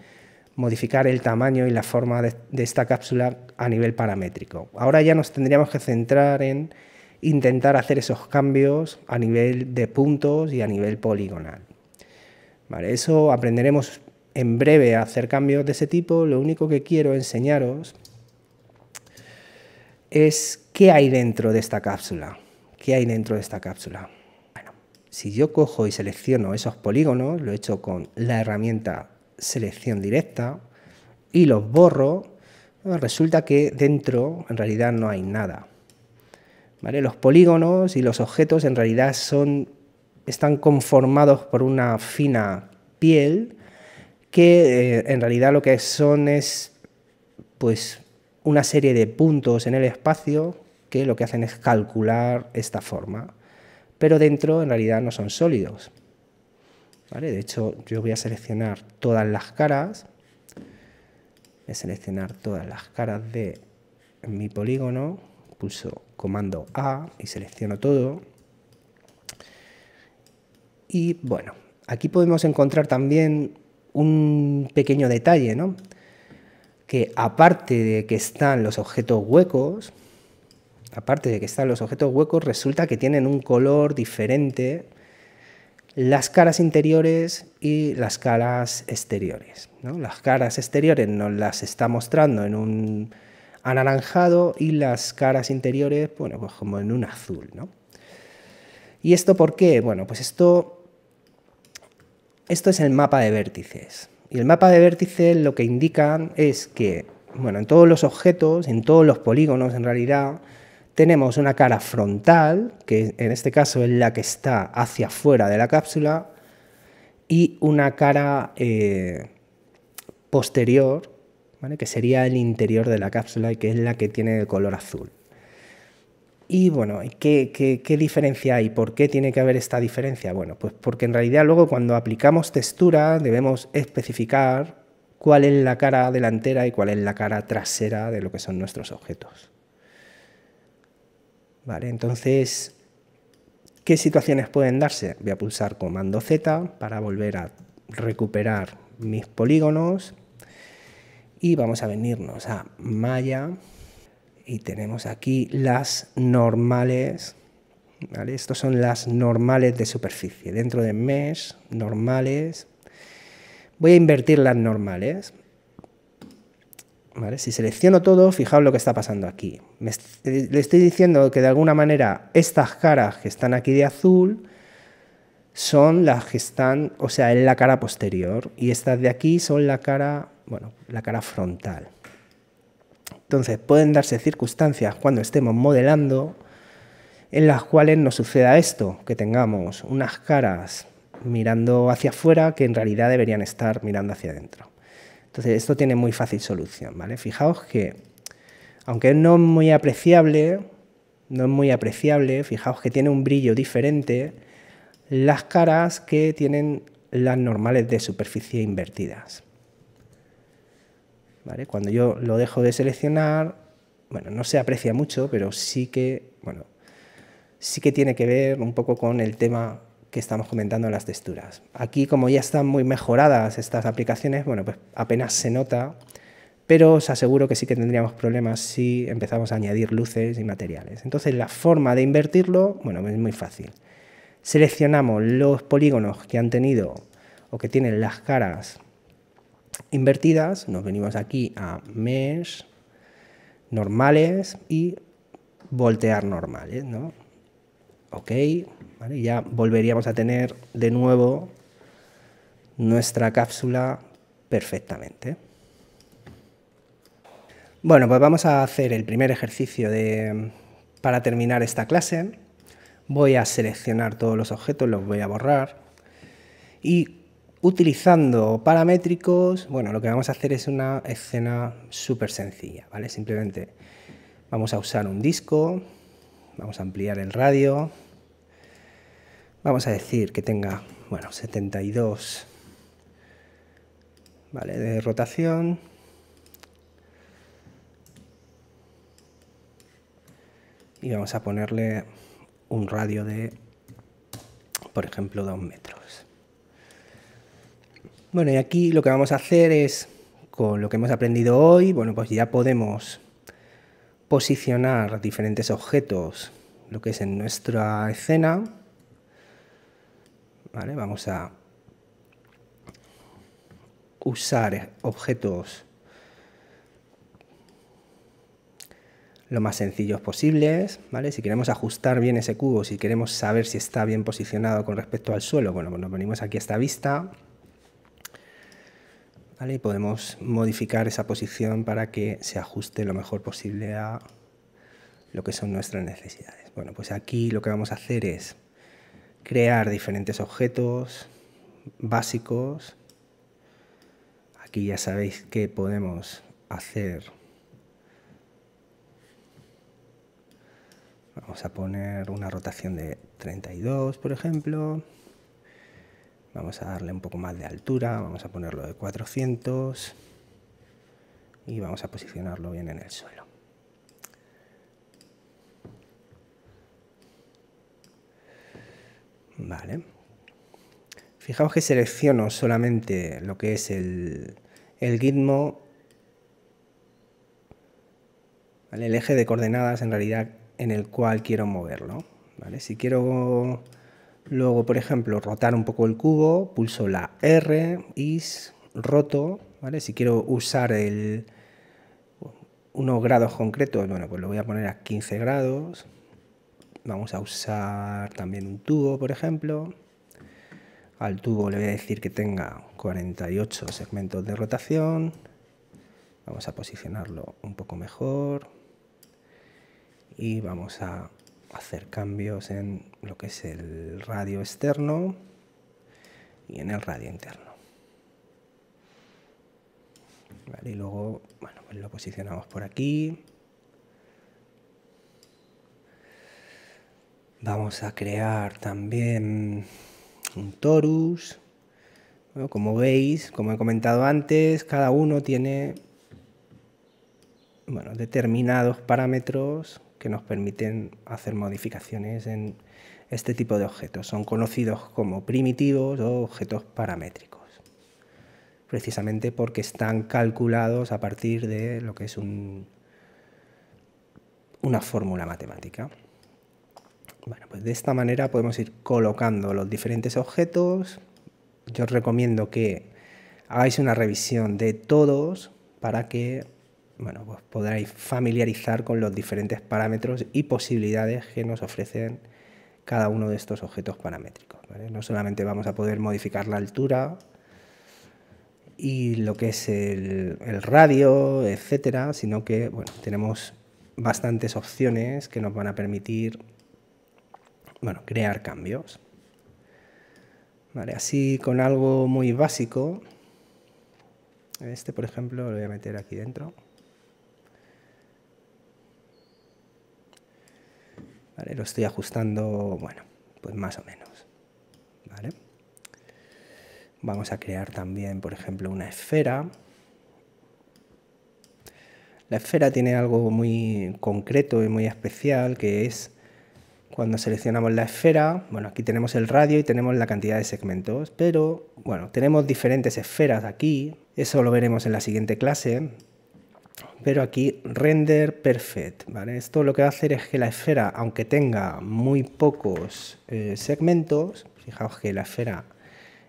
modificar el tamaño y la forma de esta cápsula a nivel paramétrico. Ahora ya nos tendríamos que centrar en intentar hacer esos cambios a nivel de puntos y a nivel poligonal. Vale, eso aprenderemos en breve a hacer cambios de ese tipo. Lo único que quiero enseñaros es qué hay dentro de esta cápsula. ¿Qué hay dentro de esta cápsula? Bueno, si yo cojo y selecciono esos polígonos, lo he hecho con la herramienta selección directa y los borro, resulta que dentro en realidad no hay nada. ¿Vale? Los polígonos y los objetos en realidad están conformados por una fina piel que en realidad lo que son es pues una serie de puntos en el espacio que lo que hacen es calcular esta forma, pero dentro en realidad no son sólidos. ¿Vale? De hecho, yo voy a seleccionar todas las caras, voy a seleccionar todas las caras de mi polígono, pulso comando A y selecciono todo. Y bueno, aquí podemos encontrar también un pequeño detalle, ¿no? Que aparte de que están los objetos huecos, resulta que tienen un color diferente las caras interiores y las caras exteriores, ¿no? Las caras exteriores nos las está mostrando en un anaranjado y las caras interiores, bueno, pues como en un azul, ¿no? ¿Y esto por qué? Bueno, pues esto es el mapa de vértices. Y el mapa de vértices lo que indican es que, bueno, en todos los objetos, en todos los polígonos en realidad, tenemos una cara frontal, que en este caso es la que está hacia afuera de la cápsula, y una cara posterior, ¿vale?, que sería el interior de la cápsula y que es la que tiene el color azul. Y bueno, ¿qué diferencia hay? ¿Por qué tiene que haber esta diferencia? Bueno, pues porque en realidad luego cuando aplicamos textura debemos especificar cuál es la cara delantera y cuál es la cara trasera de lo que son nuestros objetos. Vale, entonces, ¿qué situaciones pueden darse? Voy a pulsar comando Z para volver a recuperar mis polígonos y vamos a venirnos a malla. Y tenemos aquí las normales, ¿vale? Estos son las normales de superficie. Dentro de Mesh, normales. Voy a invertir las normales. ¿Vale? Si selecciono todo, fijaos lo que está pasando aquí. Le estoy diciendo que de alguna manera estas caras que están aquí de azul son las que están, o sea, en la cara posterior. Y estas de aquí son la cara, bueno, la cara frontal. Entonces, pueden darse circunstancias cuando estemos modelando en las cuales nos suceda esto, que tengamos unas caras mirando hacia afuera que en realidad deberían estar mirando hacia adentro. Entonces, esto tiene muy fácil solución, ¿vale? Fijaos que, aunque no es muy apreciable, fijaos que tiene un brillo diferente las caras que tienen las normales de superficie invertidas. ¿Vale? Cuando yo lo dejo de seleccionar, bueno, no se aprecia mucho, pero sí que, bueno, sí que tiene que ver un poco con el tema que estamos comentando en las texturas. Aquí, como ya están muy mejoradas estas aplicaciones, bueno, pues apenas se nota, pero os aseguro que sí que tendríamos problemas si empezamos a añadir luces y materiales. Entonces, la forma de invertirlo, bueno, es muy fácil. Seleccionamos los polígonos que han tenido o que tienen las caras invertidas, nos venimos aquí a Mesh, normales y voltear normales, ¿no? Ok, ¿vale? Ya volveríamos a tener de nuevo nuestra cápsula perfectamente. Bueno, pues vamos a hacer el primer ejercicio para terminar esta clase. Voy a seleccionar todos los objetos, los voy a borrar y utilizando paramétricos, bueno, lo que vamos a hacer es una escena súper sencilla, ¿vale? Simplemente vamos a usar un disco, vamos a ampliar el radio, vamos a decir que tenga, bueno, 72, ¿vale? De rotación. Y vamos a ponerle un radio de, por ejemplo, 2 metros. Bueno, y aquí lo que vamos a hacer es, con lo que hemos aprendido hoy, bueno, pues ya podemos posicionar diferentes objetos, lo que es en nuestra escena. ¿Vale? Vamos a usar objetos lo más sencillos posibles, ¿vale? Si queremos ajustar bien ese cubo, si queremos saber si está bien posicionado con respecto al suelo, bueno, pues nos venimos aquí a esta vista, ¿vale? Y podemos modificar esa posición para que se ajuste lo mejor posible a lo que son nuestras necesidades. Bueno, pues aquí lo que vamos a hacer es crear diferentes objetos básicos. Aquí ya sabéis que podemos hacer. Vamos a poner una rotación de 32, por ejemplo. Vamos a darle un poco más de altura, vamos a ponerlo de 400 y vamos a posicionarlo bien en el suelo. Vale. Fijaos que selecciono solamente lo que es el gizmo, ¿vale? El eje de coordenadas en realidad en el cual quiero moverlo, ¿vale? Si quiero luego, por ejemplo, rotar un poco el cubo, pulso la R y roto, ¿vale? Si quiero usar unos grados concretos, bueno, pues lo voy a poner a 15 grados. Vamos a usar también un tubo, por ejemplo. Al tubo le voy a decir que tenga 48 segmentos de rotación. Vamos a posicionarlo un poco mejor. Y vamos a hacer cambios en lo que es el radio externo y en el radio interno. Vale, y luego, bueno, pues lo posicionamos por aquí. Vamos a crear también un torus. Bueno, como veis, como he comentado antes, cada uno tiene determinados parámetros que nos permiten hacer modificaciones en este tipo de objetos. Son conocidos como primitivos o objetos paramétricos, precisamente porque están calculados a partir de lo que es una fórmula matemática. Bueno, pues de esta manera podemos ir colocando los diferentes objetos. Yo os recomiendo que hagáis una revisión de todos para que pues podráis familiarizar con los diferentes parámetros y posibilidades que nos ofrecen cada uno de estos objetos paramétricos, ¿vale? No solamente vamos a poder modificar la altura y lo que es el radio, etcétera, sino que tenemos bastantes opciones que nos van a permitir crear cambios. Vale, así con algo muy básico, este por ejemplo lo voy a meter aquí dentro. Vale, lo estoy ajustando, pues más o menos. Vale. Vamos a crear también, por ejemplo, una esfera. La esfera tiene algo muy concreto y muy especial, que es cuando seleccionamos la esfera, aquí tenemos el radio y tenemos la cantidad de segmentos, pero tenemos diferentes esferas aquí, eso lo veremos en la siguiente clase, pero aquí render perfect, ¿vale? Esto lo que va a hacer es que la esfera, aunque tenga muy pocos segmentos, fijaos que la esfera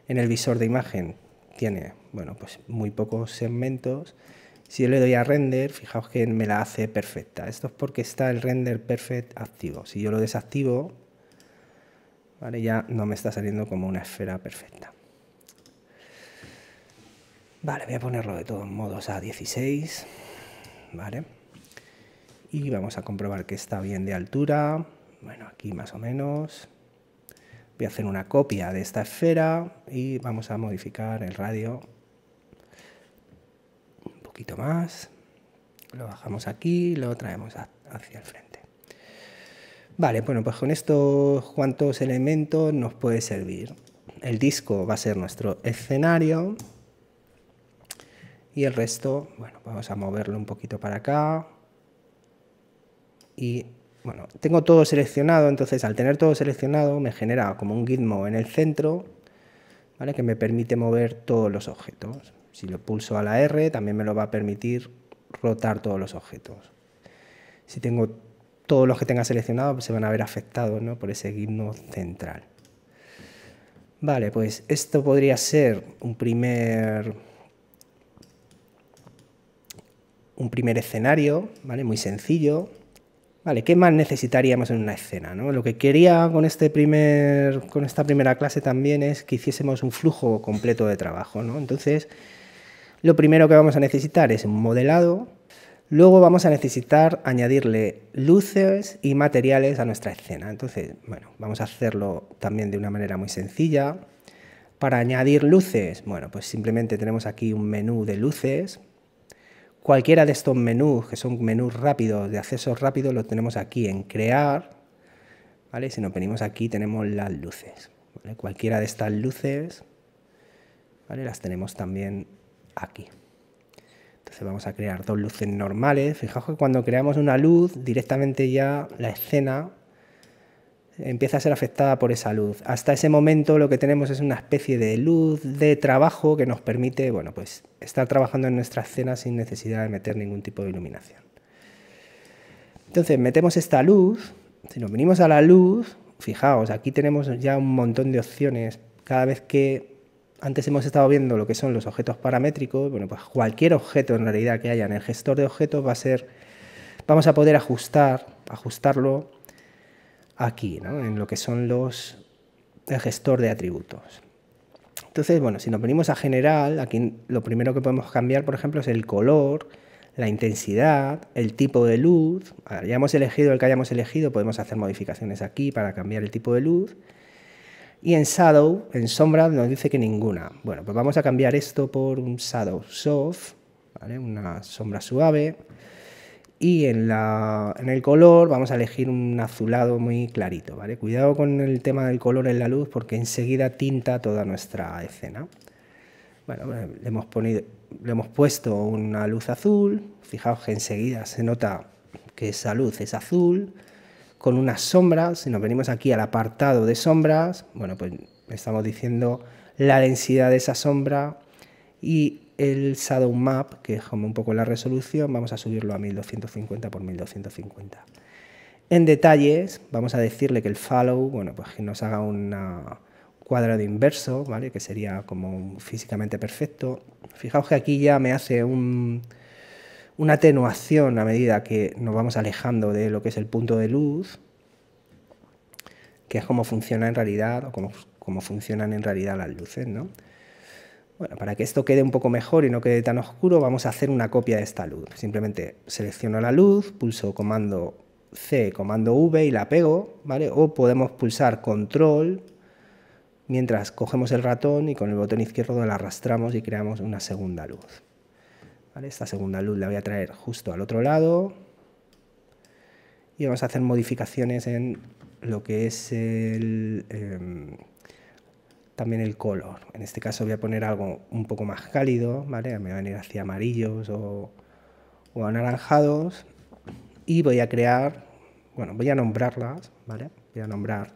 en el visor de imagen tiene, pues muy pocos segmentos. Si yo le doy a render, fijaos que me la hace perfecta. Esto es porque está el render perfect activo. Si yo lo desactivo, ¿vale? Ya no me está saliendo como una esfera perfecta. Vale, voy a ponerlo de todos modos a 16. Vale. Y vamos a comprobar que está bien de altura. Aquí más o menos. Voy a hacer una copia de esta esfera y vamos a modificar el radio un poquito más. Lo bajamos aquí y lo traemos hacia el frente. Vale, pues con estos cuantos elementos nos puede servir. El disco va a ser nuestro escenario y el resto, vamos a moverlo un poquito para acá. Y tengo todo seleccionado, entonces al tener todo seleccionado me genera como un gizmo en el centro, ¿vale? Que me permite mover todos los objetos. Si lo pulso a la R también me lo va a permitir rotar todos los objetos. Si tengo todos los que tenga seleccionados, pues se van a ver afectados, ¿no? Por ese gizmo central. Vale, pues esto podría ser un primer escenario, ¿vale? Muy sencillo. Vale, ¿qué más necesitaríamos en una escena, ¿no? Lo que quería con esta primera clase también es que hiciésemos un flujo completo de trabajo, ¿no? Entonces, lo primero que vamos a necesitar es un modelado. Luego vamos a necesitar añadirle luces y materiales a nuestra escena. Entonces, vamos a hacerlo también de una manera muy sencilla. Para añadir luces, pues simplemente tenemos aquí un menú de luces. Cualquiera de estos menús, que son menús rápidos, de acceso rápido, lo tenemos aquí en crear, ¿vale? Si nos venimos aquí tenemos las luces, ¿vale? Cualquiera de estas luces, ¿vale? Las tenemos también aquí. Entonces vamos a crear dos luces normales. Fijaos que cuando creamos una luz, directamente ya la escena empieza a ser afectada por esa luz. Hasta ese momento lo que tenemos es una especie de luz de trabajo que nos permite, pues estar trabajando en nuestra escena sin necesidad de meter ningún tipo de iluminación. Entonces metemos esta luz. Si nos venimos a la luz, fijaos, aquí tenemos ya un montón de opciones. Cada vez que antes hemos estado viendo lo que son los objetos paramétricos, pues cualquier objeto en realidad que haya en el gestor de objetos vamos a poder ajustarlo aquí, ¿no? En lo que son el gestor de atributos. Entonces, si nos venimos a general, aquí lo primero que podemos cambiar, por ejemplo, es el color, la intensidad, el tipo de luz. Ya hemos elegido el que hayamos elegido, podemos hacer modificaciones aquí para cambiar el tipo de luz. Y en Shadow, en sombra, nos dice que ninguna. Pues vamos a cambiar esto por un Shadow Soft, ¿vale? Una sombra suave. Y en el color vamos a elegir un azulado muy clarito, ¿vale? Cuidado con el tema del color en la luz porque enseguida tinta toda nuestra escena. Bueno, le hemos puesto una luz azul, fijaos que enseguida se nota que esa luz es azul, con unas sombras. Si nos venimos aquí al apartado de sombras, bueno, pues estamos diciendo la densidad de esa sombra y el Shadow Map, que es como un poco la resolución, vamos a subirlo a 1250 por 1250. En detalles, vamos a decirle que el Follow, bueno, pues que nos haga un cuadrado inverso, ¿vale? Que sería como físicamente perfecto. Fijaos que aquí ya me hace una atenuación a medida que nos vamos alejando de lo que es el punto de luz, que es cómo funciona en realidad, o cómo funcionan en realidad las luces, ¿no? Bueno, para que esto quede un poco mejor y no quede tan oscuro, vamos a hacer una copia de esta luz. Simplemente selecciono la luz, pulso comando C, comando V y la pego, ¿vale? O podemos pulsar control mientras cogemos el ratón y con el botón izquierdo la arrastramos y creamos una segunda luz. ¿Vale? Esta segunda luz la voy a traer justo al otro lado y vamos a hacer modificaciones en lo que es también el color. En este caso voy a poner algo un poco más cálido, ¿vale? Me va a venir hacia amarillos o anaranjados y voy a crear, bueno, voy a nombrarlas, ¿vale? Voy a nombrar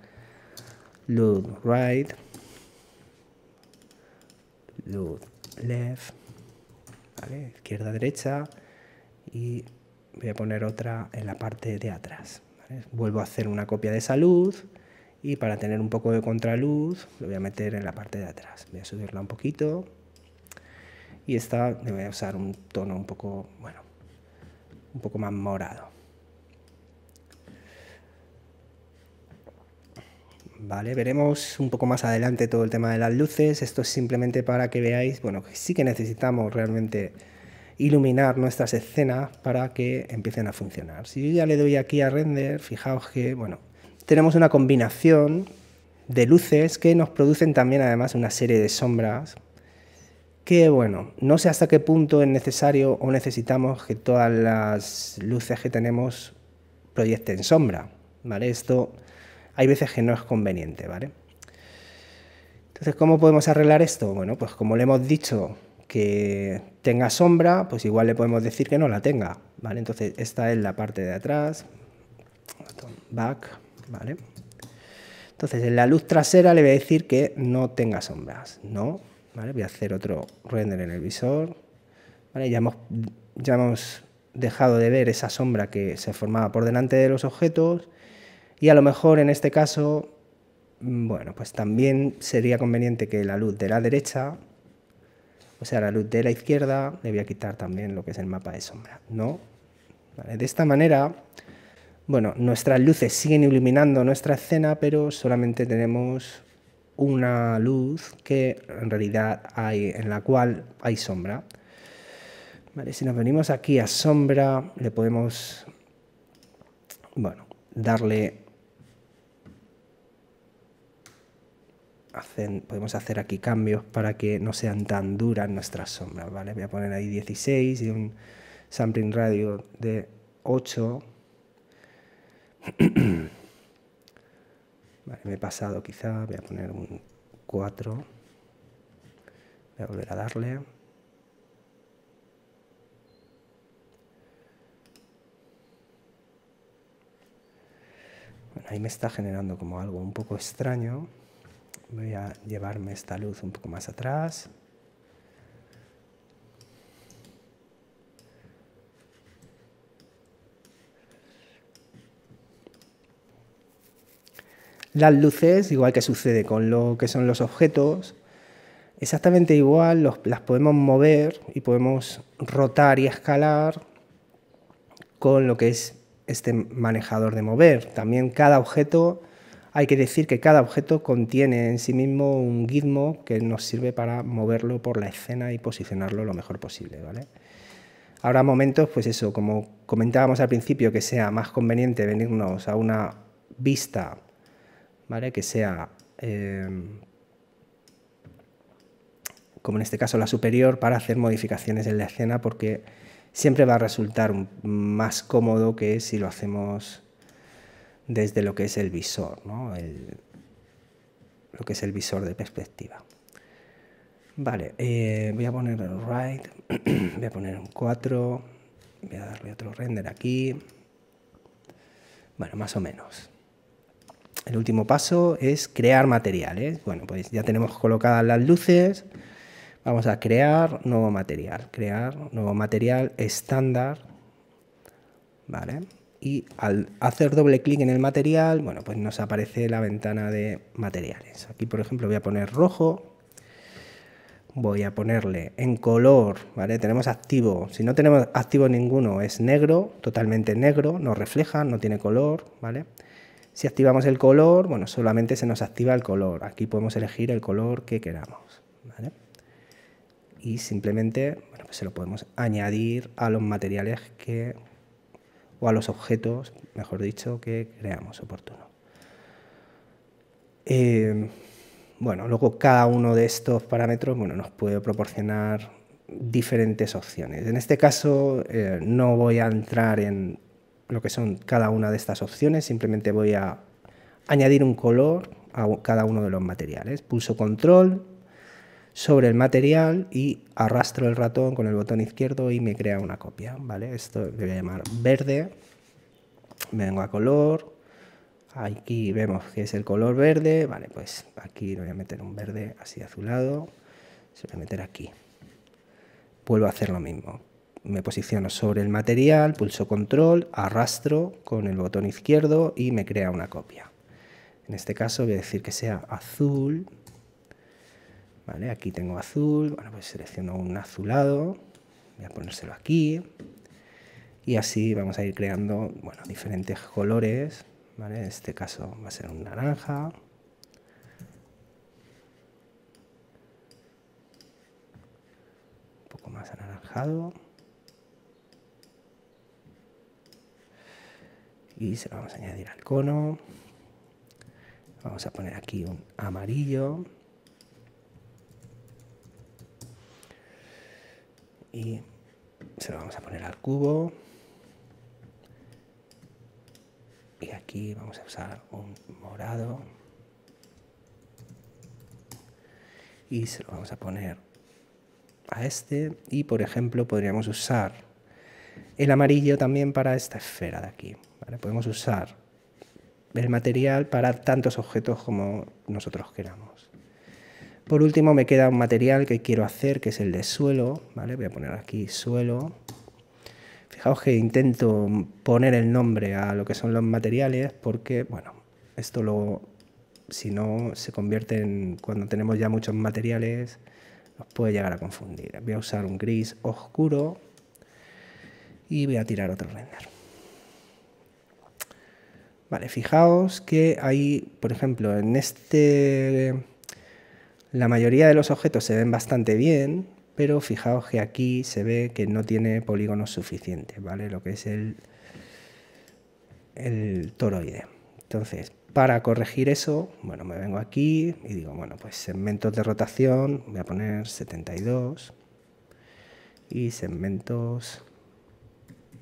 luz right, luz left, ¿vale? Izquierda, derecha, y voy a poner otra en la parte de atrás, ¿vale? Vuelvo a hacer una copia de esa luz y para tener un poco de contraluz lo voy a meter en la parte de atrás. Voy a subirla un poquito y esta le voy a usar un tono un poco, bueno, un poco más morado. Vale, veremos un poco más adelante todo el tema de las luces. Esto es simplemente para que veáis, bueno, que sí que necesitamos realmente iluminar nuestras escenas para que empiecen a funcionar. Si yo ya le doy aquí a render, fijaos que, bueno, tenemos una combinación de luces que nos producen también además una serie de sombras que, bueno, no sé hasta qué punto es necesario o necesitamos que todas las luces que tenemos proyecten sombra, ¿vale? Esto hay veces que no es conveniente, ¿vale? Entonces, ¿cómo podemos arreglar esto? Bueno, pues como le hemos dicho que tenga sombra, pues igual le podemos decir que no la tenga, ¿vale? Entonces, esta es la parte de atrás, back, ¿vale? Entonces, en la luz trasera le voy a decir que no tenga sombras, ¿no? ¿Vale? Voy a hacer otro render en el visor, ¿vale? Ya hemos dejado de ver esa sombra que se formaba por delante de los objetos y a lo mejor en este caso, bueno, pues también sería conveniente que la luz de la derecha, o sea, la luz de la izquierda, le voy a quitar también lo que es el mapa de sombra, ¿no? ¿Vale? De esta manera, bueno, nuestras luces siguen iluminando nuestra escena, pero solamente tenemos una luz que en realidad en la cual hay sombra. Vale, si nos venimos aquí a sombra, le podemos, bueno, podemos hacer aquí cambios para que no sean tan duras nuestras sombras, ¿vale? Voy a poner ahí 16 y un sampling radio de 8. Vale, me he pasado quizá, voy a poner un 4. Voy a volver a darle. Bueno, ahí me está generando como algo un poco extraño. Voy a llevarme esta luz un poco más atrás. Las luces, igual que sucede con lo que son los objetos, exactamente igual, las podemos mover y podemos rotar y escalar con lo que es este manejador de mover. También cada objeto, hay que decir que cada objeto contiene en sí mismo un gizmo que nos sirve para moverlo por la escena y posicionarlo lo mejor posible, ¿vale? Habrá momentos, pues eso, como comentábamos al principio, que sea más conveniente venirnos a una vista, ¿vale? Que sea, como en este caso, la superior, para hacer modificaciones en la escena, porque siempre va a resultar más cómodo que si lo hacemos desde lo que es el visor, ¿no? Lo que es el visor de perspectiva. Vale, voy a poner el right, voy a poner un 4, voy a darle otro render aquí. Bueno, más o menos. El último paso es crear materiales. Bueno, pues ya tenemos colocadas las luces. Vamos a crear nuevo material. Crear nuevo material estándar. Vale. Y al hacer doble clic en el material, bueno, pues nos aparece la ventana de materiales. Aquí, por ejemplo, voy a poner rojo. Voy a ponerle en color, ¿vale? Tenemos activo. Si no tenemos activo ninguno, es negro, totalmente negro, no refleja, no tiene color, ¿vale? Si activamos el color, bueno, solamente se nos activa el color. Aquí podemos elegir el color que queramos, ¿vale? Y simplemente, bueno, pues se lo podemos añadir a los materiales o a los objetos, mejor dicho, que creamos oportuno. Bueno, luego cada uno de estos parámetros, bueno, nos puede proporcionar diferentes opciones. En este caso no voy a entrar en lo que son cada una de estas opciones, simplemente voy a añadir un color a cada uno de los materiales. Pulso control sobre el material y arrastro el ratón con el botón izquierdo y me crea una copia, ¿vale? Esto le voy a llamar verde, me vengo a color. Aquí vemos que es el color verde, vale, pues aquí le voy a meter un verde así azulado, se lo voy a meter aquí. Vuelvo a hacer lo mismo, me posiciono sobre el material, pulso control, arrastro con el botón izquierdo y me crea una copia. En este caso voy a decir que sea azul, vale, aquí tengo azul, bueno, pues selecciono un azulado, voy a ponérselo aquí y así vamos a ir creando, bueno, diferentes colores. ¿Vale? En este caso va a ser un naranja. Un poco más anaranjado. Y se lo vamos a añadir al cono. Vamos a poner aquí un amarillo. Y se lo vamos a poner al cubo. Y aquí vamos a usar un morado y se lo vamos a poner a este. Y por ejemplo podríamos usar el amarillo también para esta esfera de aquí, ¿vale? Podemos usar el material para tantos objetos como nosotros queramos. Por último me queda un material que quiero hacer, que es el de suelo, ¿vale? Voy a poner aquí suelo. Fijaos que intento poner el nombre a lo que son los materiales porque, bueno, esto luego, si no, se convierte en, cuando tenemos ya muchos materiales, nos puede llegar a confundir. Voy a usar un gris oscuro y voy a tirar otro render. Vale, fijaos que ahí, por ejemplo, en la mayoría de los objetos se ven bastante bien, pero fijaos que aquí se ve que no tiene polígonos suficientes, ¿vale? Lo que es el toroide. Entonces, para corregir eso, bueno, me vengo aquí y digo, bueno, pues segmentos de rotación, voy a poner 72 y segmentos,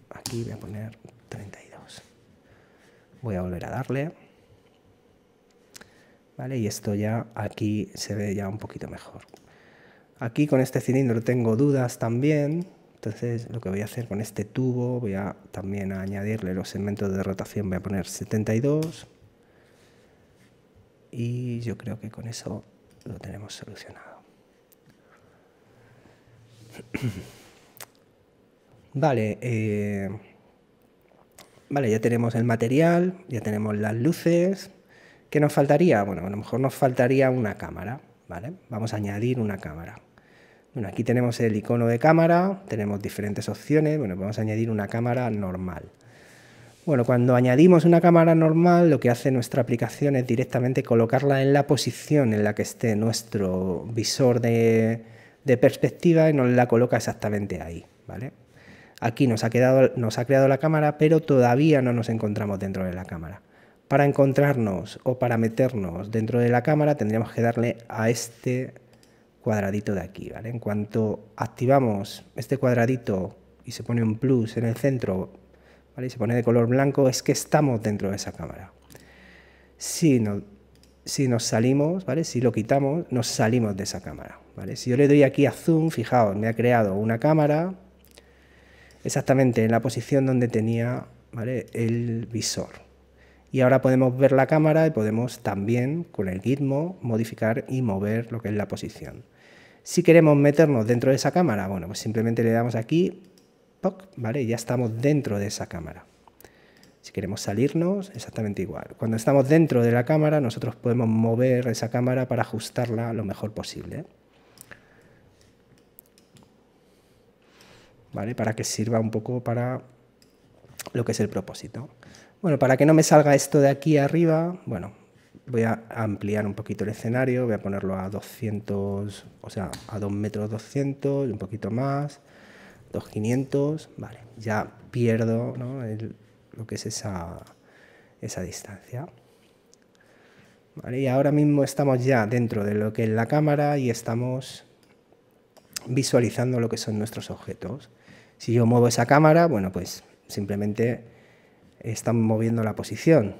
aquí voy a poner 32. Voy a volver a darle, ¿vale? Y esto ya aquí se ve ya un poquito mejor. Aquí con este cilindro tengo dudas también, entonces lo que voy a hacer con este tubo, voy a también añadirle los segmentos de rotación, voy a poner 72 y yo creo que con eso lo tenemos solucionado. Vale, vale, ya tenemos el material, ya tenemos las luces. ¿Qué nos faltaría? Bueno, a lo mejor nos faltaría una cámara, ¿vale? Vamos a añadir una cámara. Bueno, aquí tenemos el icono de cámara, tenemos diferentes opciones. Bueno, vamos a añadir una cámara normal. Bueno, cuando añadimos una cámara normal, lo que hace nuestra aplicación es directamente colocarla en la posición en la que esté nuestro visor de perspectiva y nos la coloca exactamente ahí, ¿vale? Aquí nos ha creado la cámara, pero todavía no nos encontramos dentro de la cámara. Para encontrarnos o para meternos dentro de la cámara tendríamos que darle a este cuadradito de aquí, ¿vale? En cuanto activamos este cuadradito y se pone un plus en el centro, ¿vale? Y se pone de color blanco, es que estamos dentro de esa cámara. Si nos salimos, ¿vale? Si lo quitamos, nos salimos de esa cámara, ¿vale? Si yo le doy aquí a zoom, fijaos, me ha creado una cámara exactamente en la posición donde tenía, ¿vale?, el visor. Y ahora podemos ver la cámara y podemos también, con el gizmo, modificar y mover lo que es la posición. Si queremos meternos dentro de esa cámara, bueno, pues simplemente le damos aquí, ¡poc!, ¿vale? Y ya estamos dentro de esa cámara. Si queremos salirnos, exactamente igual. Cuando estamos dentro de la cámara, nosotros podemos mover esa cámara para ajustarla lo mejor posible, ¿vale? Para que sirva un poco para lo que es el propósito. Bueno, para que no me salga esto de aquí arriba, bueno, voy a ampliar un poquito el escenario, voy a ponerlo a 200, o sea, a 2 metros 200, un poquito más, 2.500, vale, ya pierdo, ¿no?, lo que es esa distancia. Vale, y ahora mismo estamos ya dentro de lo que es la cámara y estamos visualizando lo que son nuestros objetos. Si yo muevo esa cámara, bueno, pues simplemente estamos moviendo la posición.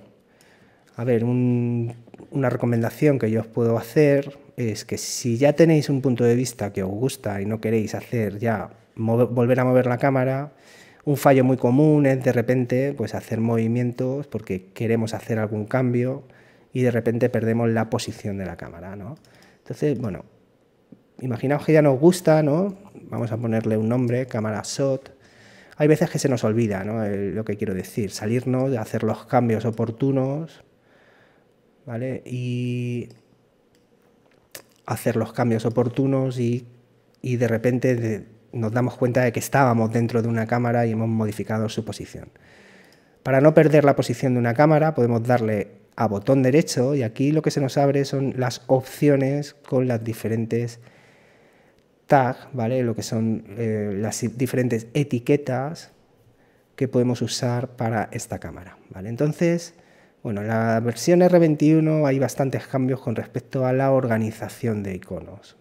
A ver, una recomendación que yo os puedo hacer es que si ya tenéis un punto de vista que os gusta y no queréis hacer ya volver a mover la cámara, un fallo muy común es de repente pues hacer movimientos porque queremos hacer algún cambio y de repente perdemos la posición de la cámara, ¿no? Entonces, bueno, imaginaos que ya nos gusta, ¿no? Vamos a ponerle un nombre, cámara shot. Hay veces que se nos olvida, ¿no?, lo que quiero decir, salirnos, hacer los cambios oportunos, ¿vale? Y hacer los cambios oportunos y de repente nos damos cuenta de que estábamos dentro de una cámara y hemos modificado su posición. Para no perder la posición de una cámara podemos darle a botón derecho y aquí lo que se nos abre son las opciones con las diferentes tags, ¿vale?, lo que son las diferentes etiquetas que podemos usar para esta cámara, ¿vale? Entonces, bueno, en la versión R21 hay bastantes cambios con respecto a la organización de iconos,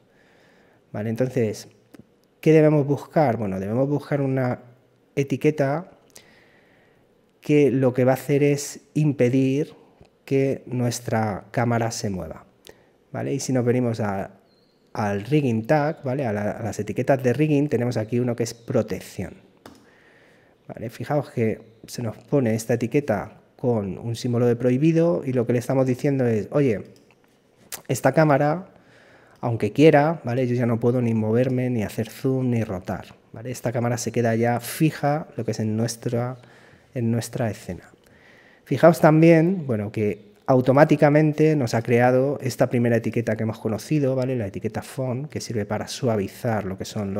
¿vale? Entonces, ¿qué debemos buscar? Bueno, debemos buscar una etiqueta que lo que va a hacer es impedir que nuestra cámara se mueva, ¿vale? Y si nos venimos al rigging tag, ¿vale?, a las etiquetas de rigging, tenemos aquí uno que es protección, ¿vale? Fijaos que se nos pone esta etiqueta con un símbolo de prohibido y lo que le estamos diciendo es, oye, esta cámara, aunque quiera, ¿vale?, yo ya no puedo ni moverme, ni hacer zoom, ni rotar, ¿vale? Esta cámara se queda ya fija, lo que es en nuestra escena. Fijaos también, bueno, que automáticamente nos ha creado esta primera etiqueta que hemos conocido, ¿vale?, la etiqueta font, que sirve para suavizar lo que son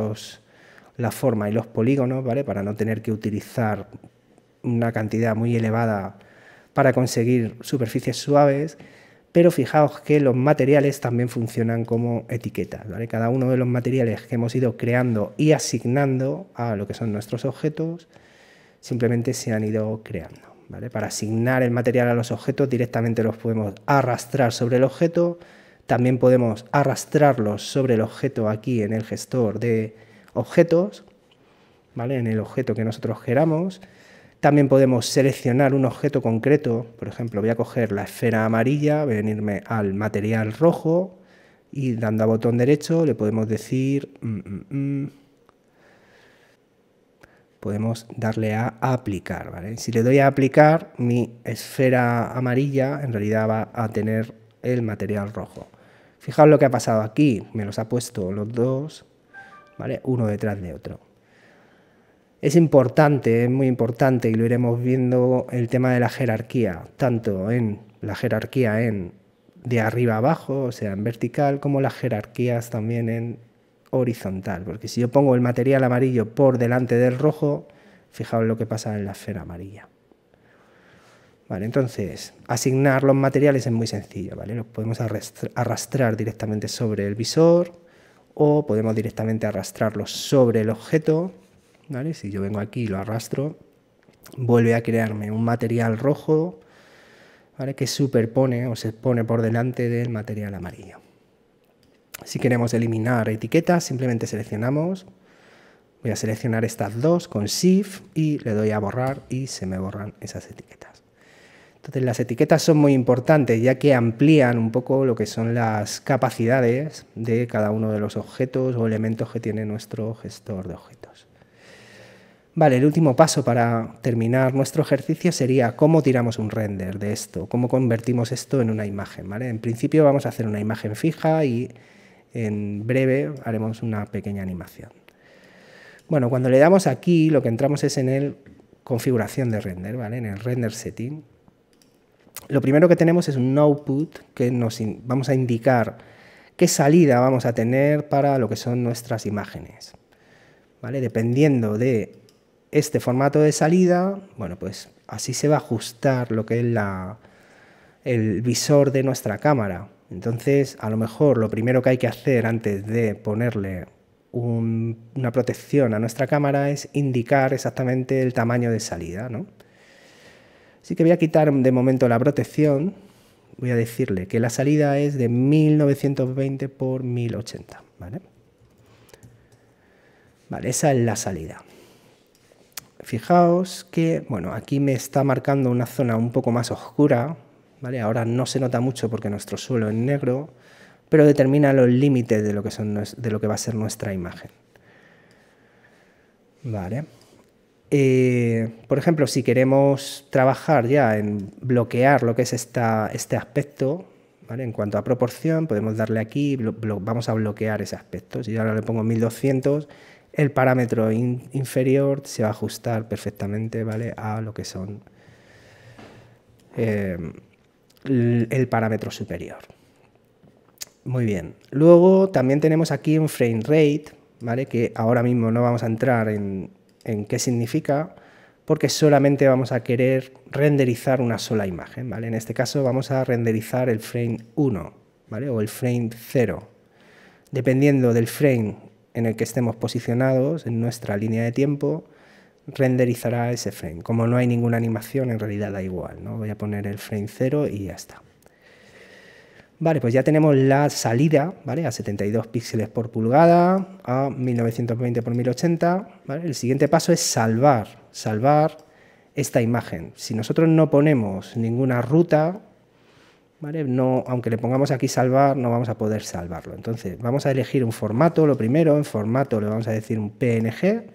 la forma y los polígonos, ¿vale?, para no tener que utilizar una cantidad muy elevada para conseguir superficies suaves. Pero fijaos que los materiales también funcionan como etiquetas, ¿vale? Cada uno de los materiales que hemos ido creando y asignando a lo que son nuestros objetos simplemente se han ido creando, ¿vale? Para asignar el material a los objetos directamente los podemos arrastrar sobre el objeto, también podemos arrastrarlos sobre el objeto aquí en el gestor de objetos, ¿vale?, en el objeto que nosotros queramos. También podemos seleccionar un objeto concreto, por ejemplo, voy a coger la esfera amarilla, voy a venirme al material rojo y dando a botón derecho le podemos decir, podemos darle a aplicar, ¿vale? Si le doy a aplicar, mi esfera amarilla en realidad va a tener el material rojo. Fijaos lo que ha pasado aquí, me los ha puesto los dos, ¿vale?, uno detrás de otro. Es importante, es muy importante, y lo iremos viendo, el tema de la jerarquía, tanto en la jerarquía de arriba a abajo, o sea, en vertical, como las jerarquías también en horizontal, porque si yo pongo el material amarillo por delante del rojo, fijaos lo que pasa en la esfera amarilla. Vale, entonces, asignar los materiales es muy sencillo, ¿vale? Los podemos arrastrar directamente sobre el visor o podemos directamente arrastrarlos sobre el objeto. ¿Vale? Si yo vengo aquí y lo arrastro, vuelve a crearme un material rojo, ¿vale?, que superpone o se pone por delante del material amarillo. Si queremos eliminar etiquetas, simplemente seleccionamos, Voy a seleccionar estas dos con Shift y le doy a borrar y se me borran esas etiquetas. Entonces las etiquetas son muy importantes ya que amplían un poco lo que son las capacidades de cada uno de los objetos o elementos que tiene nuestro gestor de objetos. Vale, el último paso para terminar nuestro ejercicio sería cómo tiramos un render de esto, cómo convertimos esto en una imagen, ¿vale? En principio vamos a hacer una imagen fija y en breve haremos una pequeña animación. Bueno, cuando le damos aquí, lo que entramos es en el configuración de render, ¿vale? En el render setting. Lo primero que tenemos es un output que vamos a indicar qué salida vamos a tener para lo que son nuestras imágenes, ¿vale? Dependiendo de este formato de salida, bueno, pues así se va a ajustar lo que es el visor de nuestra cámara. Entonces, a lo mejor lo primero que hay que hacer antes de ponerle una protección a nuestra cámara es indicar exactamente el tamaño de salida, ¿no? Así que voy a quitar de momento la protección, voy a decirle que la salida es de 1920 por 1080, ¿vale? Vale, esa es la salida. Fijaos que, bueno, aquí me está marcando una zona un poco más oscura, ¿vale? Ahora no se nota mucho porque nuestro suelo es negro, pero determina los límites de lo que va a ser nuestra imagen. Vale. Por ejemplo, si queremos trabajar ya en bloquear lo que es este aspecto, ¿vale? En cuanto a proporción, podemos darle aquí, vamos a bloquear ese aspecto. Si yo ahora le pongo 1200, el parámetro inferior se va a ajustar perfectamente, ¿vale? A lo que son el parámetro superior. Muy bien. Luego también tenemos aquí un frame rate, ¿vale? Que ahora mismo no vamos a entrar en qué significa, porque solamente vamos a querer renderizar una sola imagen, ¿vale? En este caso vamos a renderizar el frame 1, ¿vale? O el frame 0. Dependiendo del frame en el que estemos posicionados en nuestra línea de tiempo, renderizará ese frame. Como no hay ninguna animación, en realidad da igual, ¿no? Voy a poner el frame 0 y ya está. Vale, pues ya tenemos la salida, ¿vale? A 72 píxeles por pulgada, a 1920 por 1080, ¿vale? El siguiente paso es salvar esta imagen. Si nosotros no ponemos ninguna ruta, ¿vale? No, aunque le pongamos aquí salvar, no vamos a poder salvarlo. Entonces, vamos a elegir un formato, lo primero, en formato le vamos a decir un PNG,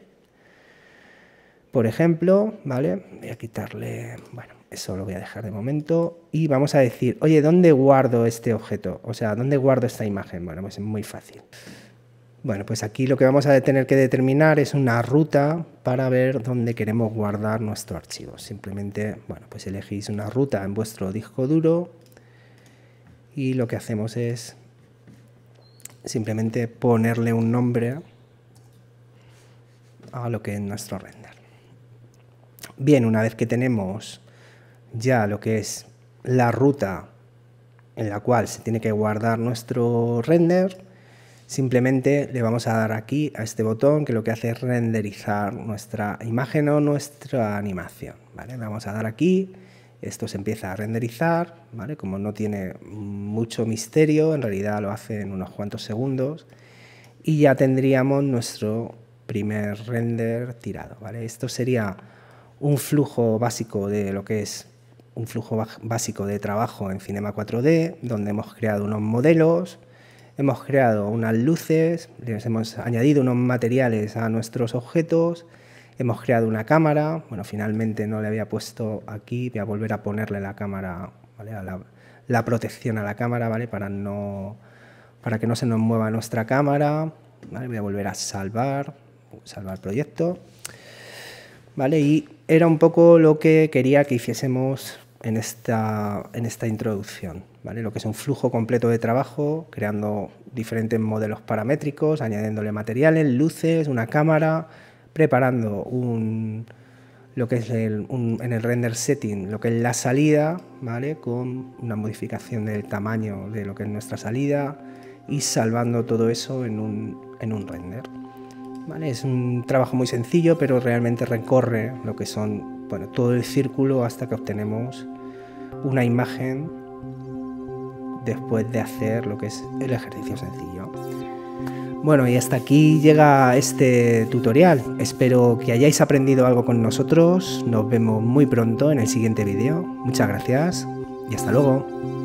por ejemplo, ¿vale? Voy a quitarle, bueno, eso lo voy a dejar de momento. Y vamos a decir, oye, ¿dónde guardo este objeto? O sea, ¿dónde guardo esta imagen? Bueno, pues es muy fácil. Bueno, pues aquí lo que vamos a tener que determinar es una ruta para ver dónde queremos guardar nuestro archivo. Simplemente, bueno, pues elegís una ruta en vuestro disco duro y lo que hacemos es simplemente ponerle un nombre a lo que es nuestro render. Bien, una vez que tenemos ya lo que es la ruta en la cual se tiene que guardar nuestro render, simplemente le vamos a dar aquí a este botón que lo que hace es renderizar nuestra imagen o nuestra animación, ¿vale? Vamos a dar aquí, esto se empieza a renderizar, ¿vale? Como no tiene mucho misterio, en realidad lo hace en unos cuantos segundos y ya tendríamos nuestro primer render tirado, ¿vale? Esto sería un flujo básico de lo que es un flujo básico de trabajo en Cinema 4D, donde hemos creado unos modelos, hemos creado unas luces, les hemos añadido unos materiales a nuestros objetos, hemos creado una cámara, bueno, finalmente no le había puesto aquí, voy a volver a ponerle la cámara, ¿vale? La protección a la cámara, ¿vale? Para que no se nos mueva nuestra cámara, ¿vale? Voy a volver a salvar proyecto, ¿vale? Y era un poco lo que quería que hiciésemos en esta introducción, ¿vale? Lo que es un flujo completo de trabajo, creando diferentes modelos paramétricos, añadiéndole materiales, luces, una cámara, preparando lo que es en el render setting, lo que es la salida, ¿vale? Con una modificación del tamaño de lo que es nuestra salida y salvando todo eso en un render. ¿Vale? Es un trabajo muy sencillo, pero realmente recorre lo que son, bueno, todo el círculo hasta que obtenemos una imagen después de hacer lo que es el ejercicio sencillo. Bueno, y hasta aquí llega este tutorial. Espero que hayáis aprendido algo con nosotros. Nos vemos muy pronto en el siguiente vídeo. Muchas gracias y hasta luego.